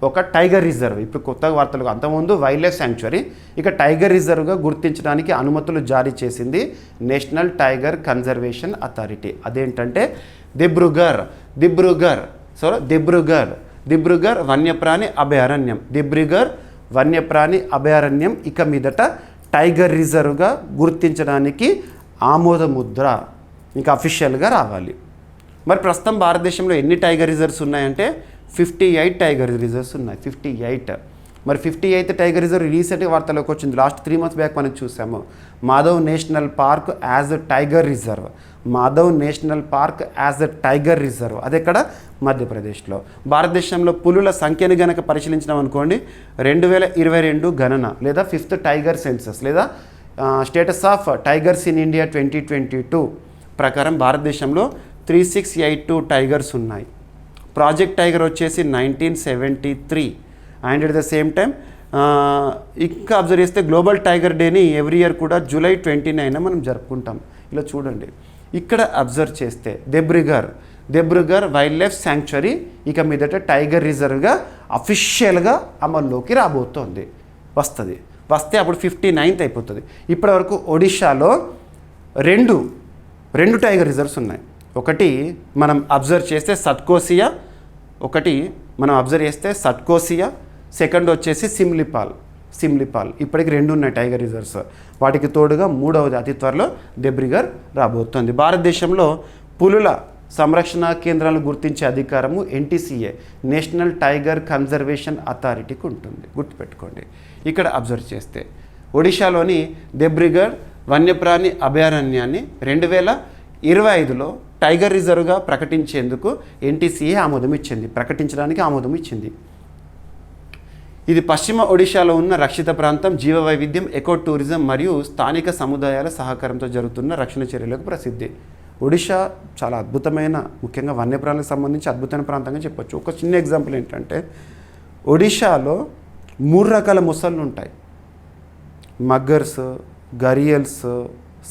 ఒక టైగర్ రిజర్వ్, ఇప్పుడు కొత్తగా వార్తలు, అంతకుముందు వైల్డ్ లైఫ్ శాంక్చురీ, ఇక టైగర్ రిజర్వ్గా గుర్తించడానికి అనుమతులు జారీ చేసింది నేషనల్ టైగర్ కన్జర్వేషన్ అథారిటీ. అదేంటంటే దిబ్రుగర్ వన్యప్రాణి అభయారణ్యం. దిబ్రుగర్ వన్యప్రాణి అభయారణ్యం ఇక మీదట టైగర్ రిజర్వ్గా గుర్తించడానికి ఆమోద ముద్ర ఇంకా అఫీషియల్గా రావాలి. మరి ప్రస్తుతం భారతదేశంలో ఎన్ని టైగర్ రిజర్వ్స్ ఉన్నాయంటే 58 టైగర్ రిజర్వ్స్ ఉన్నాయి. 58. మరి 58th టైగర్ రిజర్వ్ రీసెంట్గా వార్తలోకి వచ్చింది. లాస్ట్ 3 months బ్యాక్ మనం చూసాము. Madhav national park as a tiger reserve. Madhav national park as a tiger reserve. అది ఎక్కడ? మధ్యప్రదేశ్లో. భారతదేశంలో పులుల సంఖ్యను గనక పరిశీలించినాం అనుకోండి, 2022 గణన లేదా 5th టైగర్ సెన్సస్ లేదా status of tigers in India 2022 ప్రకారం భారతదేశంలో 3682 టైగర్స్ ఉన్నాయి. ప్రాజెక్ట్ టైగర్ వచ్చేసి 1973 and at the same time ఇంకా అబ్జర్వ్ చేస్తే గ్లోబల్ టైగర్ డేని ఎవ్రీ ఇయర్ కూడా జూలై 29 మనం జరుపుకుంటాం. ఇలా చూడండి, ఇక్కడ అబ్జర్వ్ చేస్తే దెబ్రుగర్ వైల్డ్ లైఫ్ శాంక్చురీ ఇక మీదట టైగర్ రిజర్వ్గా అఫీషియల్గా అమల్లోకి రాబోతోంది. వస్తే అప్పుడు 59th అయిపోతుంది. ఇప్పటివరకు ఒడిషాలో రెండు టైగర్ రిజర్వ్స్ ఉన్నాయి. ఒకటి మనం అబ్జర్వ్ చేస్తే సత్కోసియా, సెకండ్ వచ్చేసి సిమ్లిపాల్. ఇప్పటికి 2 ఉన్నాయి టైగర్ రిజర్వ్స్. వాటికి తోడుగా 3వది అతి త్వరలో దెబ్రిగర్ రాబోతోంది. భారతదేశంలో పులుల సంరక్షణ కేంద్రాలను గుర్తించే అధికారము NTCA, నేషనల్ టైగర్ కన్జర్వేషన్ అథారిటీకి ఉంటుంది. గుర్తుపెట్టుకోండి. ఇక్కడ అబ్జర్వ్ చేస్తే ఒడిషాలోని దెబ్రిగర్ వన్యప్రాణి అభయారణ్యాన్ని 2025లో టైగర్ రిజర్వ్గా ప్రకటించేందుకు NTCA ప్రకటించడానికి ఆమోదం ఇచ్చింది. ఇది పశ్చిమ ఒడిషాలో ఉన్న రక్షిత ప్రాంతం, జీవ వైవిధ్యం, ఎకో టూరిజం మరియు స్థానిక సముదాయాల సహకారంతో జరుగుతున్న రక్షణ చర్యలకు ప్రసిద్ధి. ఒడిషా చాలా అద్భుతమైన, ముఖ్యంగా వన్యప్రాణులకు సంబంధించి అద్భుతమైన ప్రాంతంగా చెప్పొచ్చు. ఒక చిన్న ఎగ్జాంపుల్ ఏంటంటే, ఒడిషాలో 3 రకాల మొసళ్ళు ఉంటాయి: మగ్గర్స్, గరియల్స్,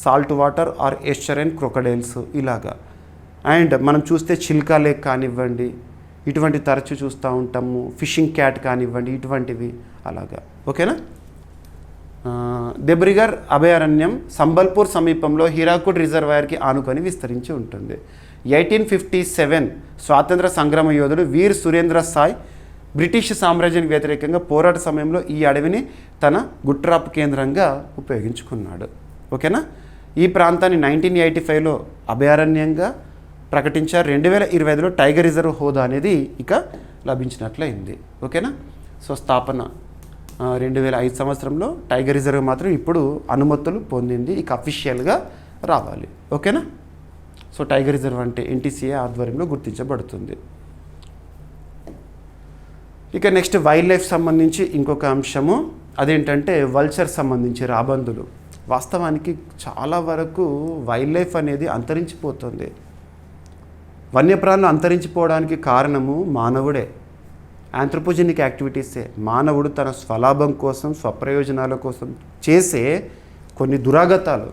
సాల్ట్ వాటర్ ఆర్ ఎస్చరైన్ క్రొకడైల్స్ ఇలాగా. అండ్ మనం చూస్తే చిల్కా లేక్ కానివ్వండి, ఇటువంటి తరచూ చూస్తూ ఉంటాము. ఫిషింగ్ క్యాట్ కానివ్వండి, ఇటువంటివి అలాగా. ఓకేనా. దెబ్రిగర్ అభయారణ్యం సంబల్పూర్ సమీపంలో హీరాకుడ్ రిజర్వాయర్కి ఆనుకొని విస్తరించి ఉంటుంది. 1857 స్వాతంత్ర సంగ్రామ యోధుడు వీర్ సురేంద్ర సాయ్ బ్రిటిష్ సామ్రాజ్యానికి వ్యతిరేకంగా పోరాట సమయంలో ఈ అడవిని తన గుట్రాప్ కేంద్రంగా ఉపయోగించుకున్నాడు. ఓకేనా. ఈ ప్రాంతాన్ని 1985లో అభయారణ్యంగా ప్రకటించారు. 2025లో టైగర్ రిజర్వ్ హోదా అనేది ఇక లభించినట్లయింది. ఓకేనా. సో స్థాపన 2005 సంవత్సరంలో టైగర్ రిజర్వ్ మాత్రం ఇప్పుడు అనుమతులు పొందింది. ఇక అఫీషియల్గా రావాలి. ఓకేనా. సో టైగర్ రిజర్వ్ అంటే NTCA ఆధ్వర్యంలో గుర్తించబడుతుంది. ఇక నెక్స్ట్ వైల్డ్ లైఫ్ సంబంధించి ఇంకొక అంశము అదేంటంటే వల్చర్ సంబంధించి రాబందులు. వాస్తవానికి చాలా వరకు వైల్డ్ లైఫ్ అనేది అంతరించిపోతుంది. వన్యప్రాణులు అంతరించిపోవడానికి కారణము మానవుడే, ఆంథ్రోపోజెనిక్ యాక్టివిటీసే. మానవుడు తన స్వలాభం కోసం, స్వప్రయోజనాల కోసం చేసే కొన్ని దురాగతాలు.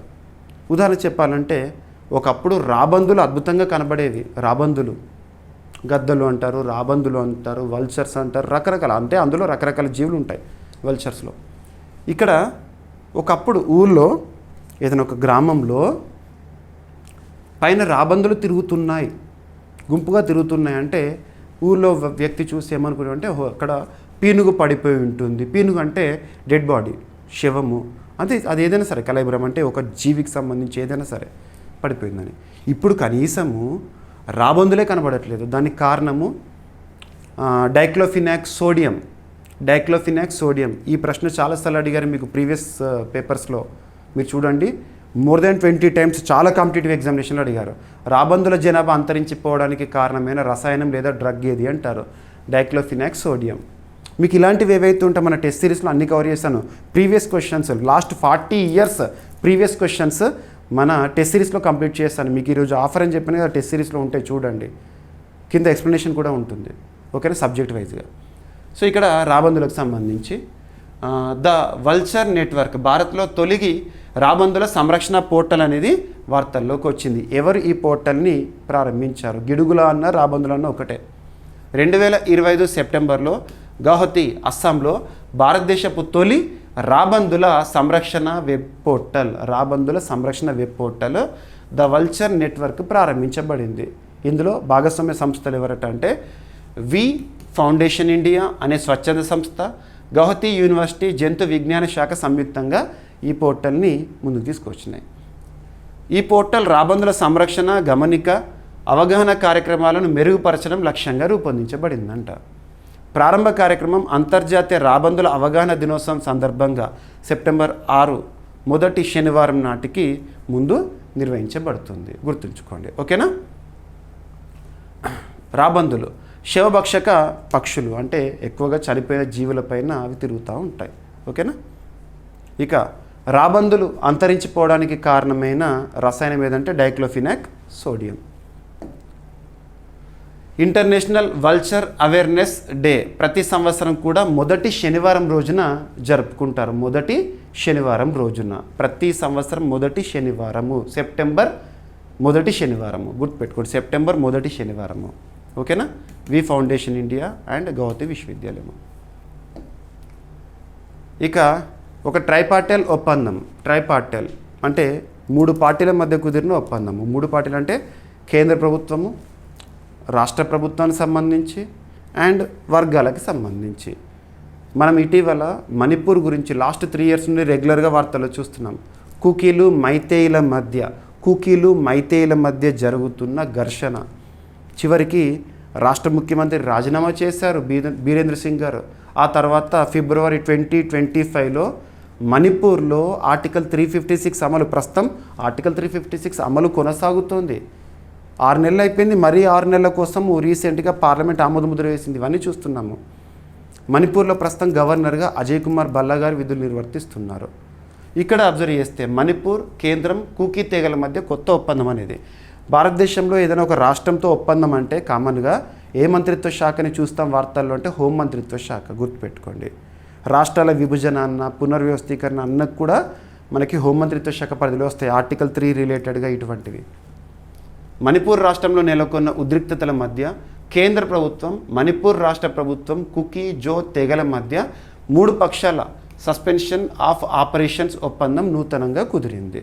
ఉదాహరణ చెప్పాలంటే, ఒకప్పుడు రాబందులు అద్భుతంగా కనబడేవి. రాబందులు, గద్దలు అంటారు, రాబందులు అంటారు, వల్చర్స్ అంటారు, రకరకాల, అంటే అందులో రకరకాల జీవులు ఉంటాయి వల్చర్స్లో. ఇక్కడ ఒకప్పుడు ఊళ్ళో ఏదైనా ఒక గ్రామంలో పైన రాబందులు తిరుగుతున్నాయి, గుంపుగా తిరుగుతున్నాయి అంటే ఊళ్ళో వ్యక్తి చూసి ఏమనుకున్నాడంటే, అక్కడ పీనుగు పడిపోయి ఉంటుంది. పీనుగు అంటే డెడ్ బాడీ, శవము. అంటే అది ఏదైనా సరే, కలైబ్రం అంటే ఒక జీవికి సంబంధించి ఏదైనా సరే పడిపోయిందని. ఇప్పుడు కనీసము రాబందులే కనబడట్లేదు. దానికి కారణము డైక్లోఫినాక్ సోడియం. ఈ ప్రశ్న చాలాసార్లు అడిగారు మీకు ప్రీవియస్ పేపర్స్లో. మీరు చూడండి, more than 20 times చాలా కాంపిటేటివ్ ఎగ్జామినేషన్లో అడిగారు. రాబందుల జనాభా అంతరించిపోవడానికి కారణమైన రసాయనం లేదా డ్రగ్ ఏది అంటారు? Diclofenac sodium. మీకు ఇలాంటివి ఏవైతే ఉంటే మన టెస్ట్ సిరీస్లో అన్ని కవర్ చేశాను. Previous questions, last 40 years previous questions మన టెస్ట్ సిరీస్లో కంప్లీట్ చేస్తాను. మీకు ఈరోజు ఆఫర్ అని చెప్పిన కదా, టెస్ట్ సిరీస్లో ఉంటాయి చూడండి, కింద ఎక్స్ప్లెనేషన్ కూడా ఉంటుంది. ఓకేనా, సబ్జెక్ట్ వైజ్గా. సో ఇక్కడ రాబందులకు సంబంధించి ద వల్చర్ నెట్వర్క్, భారత్లో తొలిగి రాబందుల సంరక్షణ పోర్టల్ అనేది వార్తల్లోకి వచ్చింది. ఎవరు ఈ పోర్టల్ని ప్రారంభించారు? గిడుగుల అన్న రాబందుల అన్న ఒకటే. 2025 సెప్టెంబర్లో గౌహతి, అస్సాంలో భారతదేశపు తొలి రాబందుల సంరక్షణ web portal the vulture network ప్రారంభించబడింది. ఇందులో భాగస్వామ్య సంస్థలు ఎవరట అంటే వి ఫౌండేషన్ ఇండియా అనే స్వచ్ఛంద సంస్థ, గౌహతి యూనివర్సిటీ జంతు విజ్ఞాన శాఖ సంయుక్తంగా ఈ పోర్టల్ని ముందుకు తీసుకొచ్చినాయి. ఈ పోర్టల్ రాబందుల సంరక్షణ, గమనిక, అవగాహన కార్యక్రమాలను మెరుగుపరచడం లక్ష్యంగా రూపొందించబడిందంట. ప్రారంభ కార్యక్రమం అంతర్జాతీయ రాబందుల అవగాహన దినోత్సవం సందర్భంగా సెప్టెంబర్ 6 మొదటి శనివారం నాటికి ముందు నిర్వహించబడుతుంది. గుర్తుంచుకోండి. ఓకేనా. రాబందులు శవభక్షక పక్షులు, అంటే ఎక్కువగా చనిపోయిన జీవులపైన అవి తిరుగుతూ ఉంటాయి. ఓకేనా. ఇక రాబందులు అంతరించిపోవడానికి కారణమైన రసాయనం ఏదంటే diclofenac sodium. International vulture awareness day ప్రతి సంవత్సరం కూడా మొదటి శనివారం రోజున జరుపుకుంటారు. మొదటి శనివారం రోజున, ప్రతి సంవత్సరం మొదటి శనివారము, సెప్టెంబర్ మొదటి శనివారము, గుర్తుపెట్టుకోండి, సెప్టెంబర్ మొదటి శనివారము. ఓకేనా? వి ఫౌండేషన్ ఇండియా అండ్ గౌహతి విశ్వవిద్యాలయము. ఇక ఒక ట్రైపార్టైల్ ఒప్పందం. ట్రైపార్టైల్ అంటే 3 పార్టీల మధ్య కుదిరిన ఒప్పందము. 3 పార్టీలు అంటే కేంద్ర ప్రభుత్వము, రాష్ట్ర ప్రభుత్వానికి సంబంధించి అండ్ వర్గాలకి సంబంధించి. మనం ఇటీవల మణిపూర్ గురించి లాస్ట్ 3 years నుండి రెగ్యులర్గా వార్తలు చూస్తున్నాం. కుకీలు మైతేయిల మధ్య జరుగుతున్న ఘర్షణ. చివరికి రాష్ట్ర ముఖ్యమంత్రి రాజీనామా చేశారు బీరేంద్ర సింగ్ గారు. ఆ తర్వాత ఫిబ్రవరి 2025లో మణిపూర్లో ఆర్టికల్ 356 అమలు, ప్రస్తుతం ఆర్టికల్ 356 అమలు కొనసాగుతోంది. 6 నెలలు అయిపోయింది, మరీ 6 నెలల కోసం రీసెంట్గా పార్లమెంట్ ఆమోదముద్ర వేసింది. ఇవన్నీ చూస్తున్నాము. మణిపూర్లో ప్రస్తుతం గవర్నర్గా అజయ్ కుమార్ భల్లా గారు విధులు నిర్వర్తిస్తున్నారు. ఇక్కడ అబ్జర్వ్ చేస్తే మణిపూర్, కేంద్రం, కుకీ తెగల మధ్య కొత్త ఒప్పందం అనేది. భారతదేశంలో ఏదైనా ఒక రాష్ట్రంతో ఒప్పందం అంటే కామన్గా ఏ మంత్రిత్వ శాఖని చూస్తాం వార్తల్లో అంటే హోం మంత్రిత్వ శాఖ, గుర్తుపెట్టుకోండి. రాష్ట్రాల విభజన అన్న, పునర్వ్యవస్థీకరణ అన్న కూడా మనకి హోం మంత్రిత్వ శాఖ పరిధిలో వస్తాయి, ఆర్టికల్ 3 రిలేటెడ్గా ఇటువంటివి. మణిపూర్ రాష్ట్రంలో నెలకొన్న ఉద్రిక్తతల మధ్య కేంద్ర ప్రభుత్వం, మణిపూర్ రాష్ట్ర ప్రభుత్వం, కుకీ, జో తెగల మధ్య 3 పక్షాల సస్పెన్షన్ ఆఫ్ ఆపరేషన్స్ ఒప్పందం నూతనంగా కుదిరింది.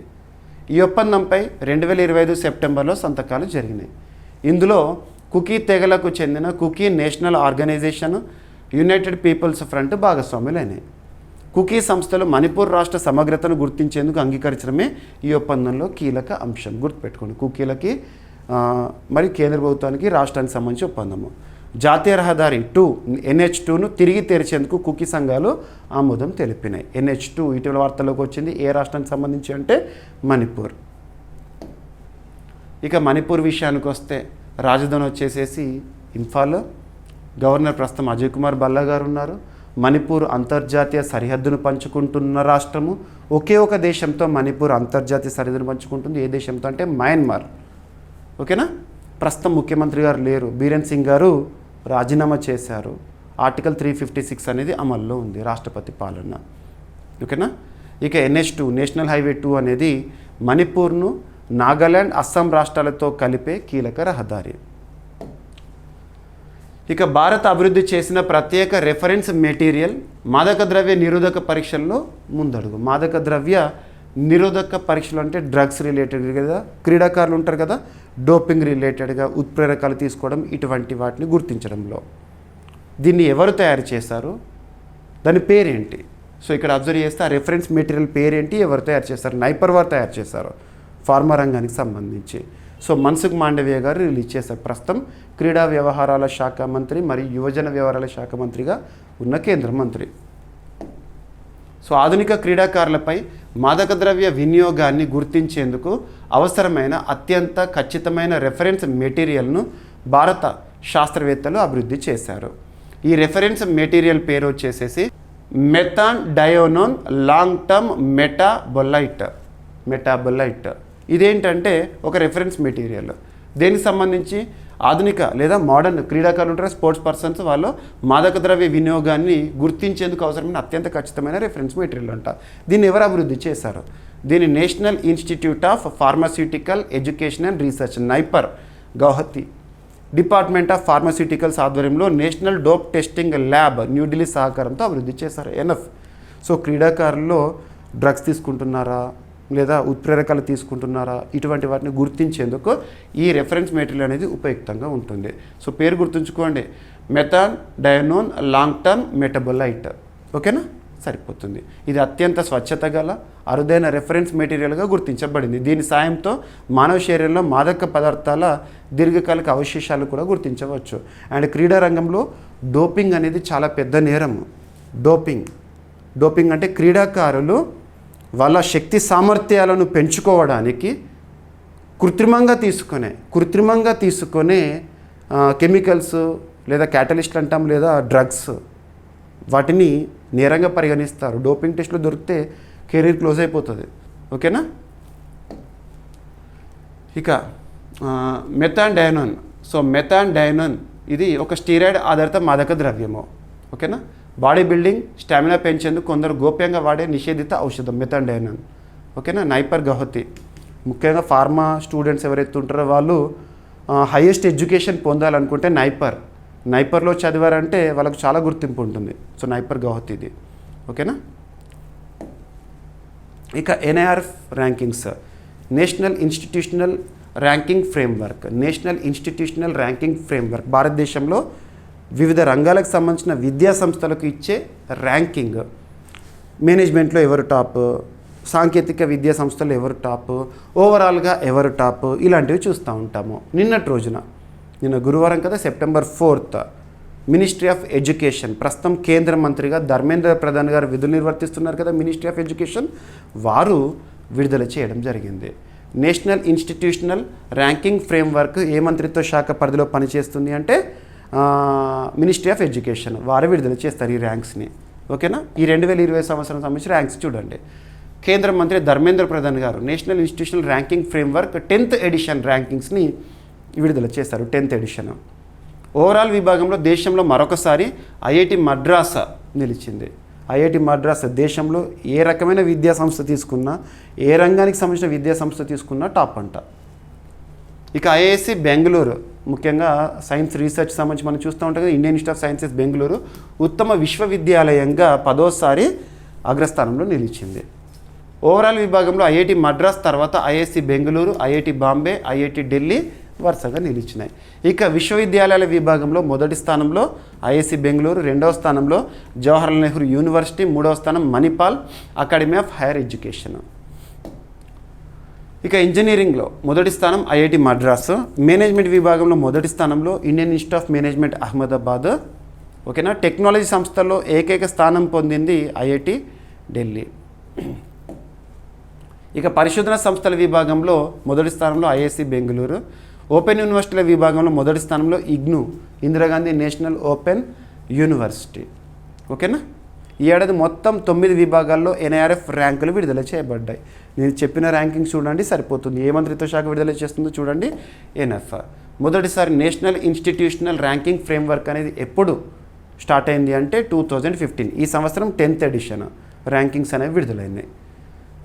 ఈ ఒప్పందంపై 2025 సెప్టెంబర్లో సంతకాలు జరిగినాయి. ఇందులో కుకీ తెగలకు చెందిన Kuki national organization, united peoples front భాగస్వాములైనాయి. కుకీ సంస్థలు మణిపూర్ రాష్ట్ర సమగ్రతను గుర్తించేందుకు అంగీకరించడమే ఈ ఒప్పందంలో కీలక అంశం. గుర్తుపెట్టుకోండి, కుకీలకి మరి కేంద్ర ప్రభుత్వానికి రాష్ట్రానికి సంబంధించి ఒప్పందము. జాతీయ రహదారి 2 NH2ను తిరిగి తెరిచేందుకు కుకీ సంఘాలు ఆమోదం తెలిపినాయి. NH2 ఇటీవల వార్తల్లోకి వచ్చింది. ఏ రాష్ట్రానికి సంబంధించి అంటే మణిపూర్. ఇక మణిపూర్ విషయానికి వస్తే రాజధాని వచ్చేసేసి ఇంఫాల్. గవర్నర్ ప్రస్తుతం అజయ్ కుమార్ భల్లా గారు ఉన్నారు. మణిపూర్ అంతర్జాతీయ సరిహద్దును పంచుకుంటున్న రాష్ట్రము. ఒకే ఒక దేశంతో మణిపూర్ అంతర్జాతీయ సరిహద్దును పంచుకుంటుంది. ఏ దేశంతో అంటే మయన్మార్. ఓకేనా? ప్రస్తుతం ముఖ్యమంత్రి గారు లేరు, బీరేన్ సింగ్ గారు రాజీనామా చేశారు. ఆర్టికల్ 356 అనేది అమల్లో ఉంది, రాష్ట్రపతి పాలన. ఓకేనా? ఇక NH2 నేషనల్ హైవే 2 అనేది మణిపూర్ను నాగాల్యాండ్, అస్సాం రాష్ట్రాలతో కలిపే కీలక రహదారి. ఇక భారత్ అభివృద్ధి చేసిన ప్రత్యేక రెఫరెన్స్ మెటీరియల్ మాదక ద్రవ్య నిరోధక పరీక్షల్లో ముందడుగు. మాదక ద్రవ్య నిరోధక పరీక్షలు అంటే డ్రగ్స్ రిలేటెడ్ కదా, క్రీడాకారులు ఉంటారు కదా, డోపింగ్ రిలేటెడ్గా ఉత్ప్రేరకాలు తీసుకోవడం, ఇటువంటి వాటిని గుర్తించడంలో. దీన్ని ఎవరు తయారు చేశారు, దాని పేరేంటి? సో ఇక్కడ అబ్జర్వ్ చేస్తే ఆ రెఫరెన్స్ మెటీరియల్ పేరేంటి, ఎవరు తయారు చేస్తారు? నైపర్ వారు తయారు చేశారు, ఫార్మా రంగానికి సంబంధించి. సో మన్సుఖ్ మాండవీయ గారు రిలీజ్ చేశారు. ప్రస్తుతం క్రీడా వ్యవహారాల శాఖ మంత్రి మరియు యువజన వ్యవహారాల శాఖ మంత్రిగా ఉన్న కేంద్ర మంత్రి. సో ఆధునిక క్రీడాకారులపై మాదక ద్రవ్య వినియోగాన్ని గుర్తించేందుకు అవసరమైన అత్యంత ఖచ్చితమైన రెఫరెన్స్ మెటీరియల్ను భారత శాస్త్రవేత్తలు అభివృద్ధి చేశారు. ఈ రెఫరెన్స్ మెటీరియల్ పేరు వచ్చేసేసి మెథాన్ డయోనోన్ లాంగ్ టర్మ్ మెటాబొలైట్. ఇదేంటంటే ఒక రెఫరెన్స్ మెటీరియల్. దేనికి సంబంధించి? ఆధునిక లేదా మోడర్న్ క్రీడాకారులు ఉంటారు, స్పోర్ట్స్ పర్సన్స్, వాళ్ళు మాదక ద్రవ్య వినియోగాన్ని గుర్తించేందుకు అవసరమైన అత్యంత ఖచ్చితమైన రెఫరెన్స్ మెటీరియల్ అంట. దీన్ని ఎవరు అభివృద్ధి చేశారు? దీన్ని national institute of pharmaceutical education and research, NIPER, Guwahati department of pharmaceuticals ఆధ్వర్యంలో national dope testing lab New Delhi సహకారంతో అభివృద్ధి చేశారు. ఎన్ఎఫ్. సో క్రీడాకారుల్లో డ్రగ్స్ తీసుకుంటున్నారా లేదా ఉత్ప్రేరకాలు తీసుకుంటున్నారా, ఇటువంటి వాటిని గుర్తించేందుకు ఈ రెఫరెన్స్ మెటీరియల్ అనేది ఉపయుక్తంగా ఉంటుంది. సో పేరు గుర్తుంచుకోండి, మెథాన్ డయోనోన్ లాంగ్ టర్మ్ మెటాబొలైట్. ఓకేనా? సరిపోతుంది. ఇది అత్యంత స్వచ్ఛత గల అరుదైన రెఫరెన్స్ మెటీరియల్గా గుర్తించబడింది. దీని సాయంతో మానవ శరీరంలో మాదక పదార్థాల దీర్ఘకాలిక అవశేషాలు కూడా గుర్తించవచ్చు. అండ్ క్రీడా రంగంలో డోపింగ్ అనేది చాలా పెద్ద నేరం. డోపింగ్ అంటే క్రీడాకారులు వాళ్ళ శక్తి సామర్థ్యాలను పెంచుకోవడానికి కృత్రిమంగా తీసుకునే కెమికల్స్ లేదా క్యాటలిస్ట్లు అంటాం లేదా డ్రగ్స్, వాటిని నేరంగా పరిగణిస్తారు. డోపింగ్ టెస్ట్లో దొరికితే కెరీర్ క్లోజ్ అయిపోతుంది. ఓకేనా? ఇక మెథాన్ డయోనోన్. సో మెథాండైనోన్ ఇది ఒక స్టీరాయిడ్ ఆధారిత మాదక ద్రవ్యము. ఓకేనా, బాడీ బిల్డింగ్ స్టామినా పెంచేందుకు కొందరు గోప్యంగా వాడే నిషేధిత ఔషధం మెథాండైనోన్. ఓకేనా, నైపర్ గహతి ముఖ్యంగా ఫార్మా స్టూడెంట్స్ ఎవరైతే ఉంటారో వాళ్ళు హైయెస్ట్ ఎడ్యుకేషన్ పొందాలనుకుంటే నైపర్లో చదివారంటే వాళ్ళకు చాలా గుర్తింపు ఉంటుంది. సో నైపర్ గహతి ఇది. ఓకేనా, ఇక NIRF rankings, national institutional ranking framework భారతదేశంలో వివిధ రంగాలకు సంబంధించిన విద్యా సంస్థలకు ఇచ్చే ర్యాంకింగ్. మేనేజ్మెంట్లో ఎవరు టాప్, సాంకేతిక విద్యా సంస్థలు ఎవరు టాప్, ఓవరాల్గా ఎవరు టాప్, ఇలాంటివి చూస్తూ ఉంటాము. నిన్న గురువారం కదా, September 4th ministry of education, ప్రస్తుతం కేంద్ర మంత్రిగా ధర్మేంద్ర ప్రధాన్ గారు విధులు నిర్వర్తిస్తున్నారు కదా మినిస్ట్రీ ఆఫ్ ఎడ్యుకేషన్, వారు విడుదల చేయడం జరిగింది. నేషనల్ ఇన్స్టిట్యూషనల్ ర్యాంకింగ్ ఫ్రేమ్వర్క్ ఏ మంత్రిత్వ శాఖ పరిధిలో పనిచేస్తుంది అంటే మినిస్ట్రీ ఆఫ్ ఎడ్యుకేషన్, వారు విడుదల చేస్తారు ఈ ర్యాంక్స్ని. ఓకేనా, ఈ 2020 సంవత్సరం సంబంధించి ర్యాంక్స్ చూడండి. కేంద్ర మంత్రి ధర్మేంద్ర ప్రధాన్ గారు national institutional ranking framework 10th edition ర్యాంకింగ్స్ని విడుదల చేస్తారు. 10th edition. ఓవరాల్ విభాగంలో దేశంలో మరొకసారి ఐఐటి మద్రాస్ నిలిచింది. ఐఐటి మద్రాస్ దేశంలో ఏ రకమైన విద్యా సంస్థ తీసుకున్నా, ఏ రంగానికి సంబంధించిన విద్యా సంస్థ తీసుకున్నా టాప్ అంట. ఇక ఐఐఎస్సి బెంగళూరు, ముఖ్యంగా సైన్స్ రీసెర్చ్ సంబంధించి మనం చూస్తూ ఉంటాం కదా, Indian institute of sciences Bengaluru ఉత్తమ విశ్వవిద్యాలయంగా 10వ అగ్రస్థానంలో నిలిచింది. ఓవరాల్ విభాగంలో ఐఐటి మద్రాస్ తర్వాత IISc Bengaluru, IIT Bombay, IIT Delhi వరుసగా నిలిచినాయి. ఇక విశ్వవిద్యాలయాల విభాగంలో మొదటి స్థానంలో ఐఐఎస్సి బెంగళూరు, 2వ స్థానంలో జవహర్లాల్ నెహ్రూ యూనివర్సిటీ, 3వ స్థానం Manipal academy of higher education. ఇక ఇంజనీరింగ్లో మొదటి స్థానం ఐఐటి మద్రాసు, మేనేజ్మెంట్ విభాగంలో మొదటి స్థానంలో Indian institute of management Ahmedabad. ఓకేనా, టెక్నాలజీ సంస్థల్లో ఏకైక స్థానం పొందింది ఐఐటి ఢిల్లీ. ఇక పరిశోధన సంస్థల విభాగంలో మొదటి స్థానంలో ఐఐఎస్సి బెంగళూరు, ఓపెన్ యూనివర్సిటీల విభాగంలో మొదటి స్థానంలో ఇగ్నూ ఇందిరాగాంధీ నేషనల్ ఓపెన్ యూనివర్సిటీ. ఓకేనా, ఈ ఏడాది మొత్తం 9 విభాగాల్లో ఎన్ఐఆర్ఎఫ్ ర్యాంకులు విడుదల చేయబడ్డాయి. నేను చెప్పిన ర్యాంకింగ్ చూడండి సరిపోతుంది. ఏ మంత్రిత్వ శాఖ విడుదల చేస్తుందో చూడండి, ఎన్ఎఫ్. మొదటిసారి నేషనల్ ఇన్స్టిట్యూషనల్ ర్యాంకింగ్ ఫ్రేమ్వర్క్ అనేది ఎప్పుడు స్టార్ట్ అయింది అంటే 2015. ఈ సంవత్సరం 10th ఎడిషన్ ర్యాంకింగ్స్ అనేవి విడుదలైనాయి.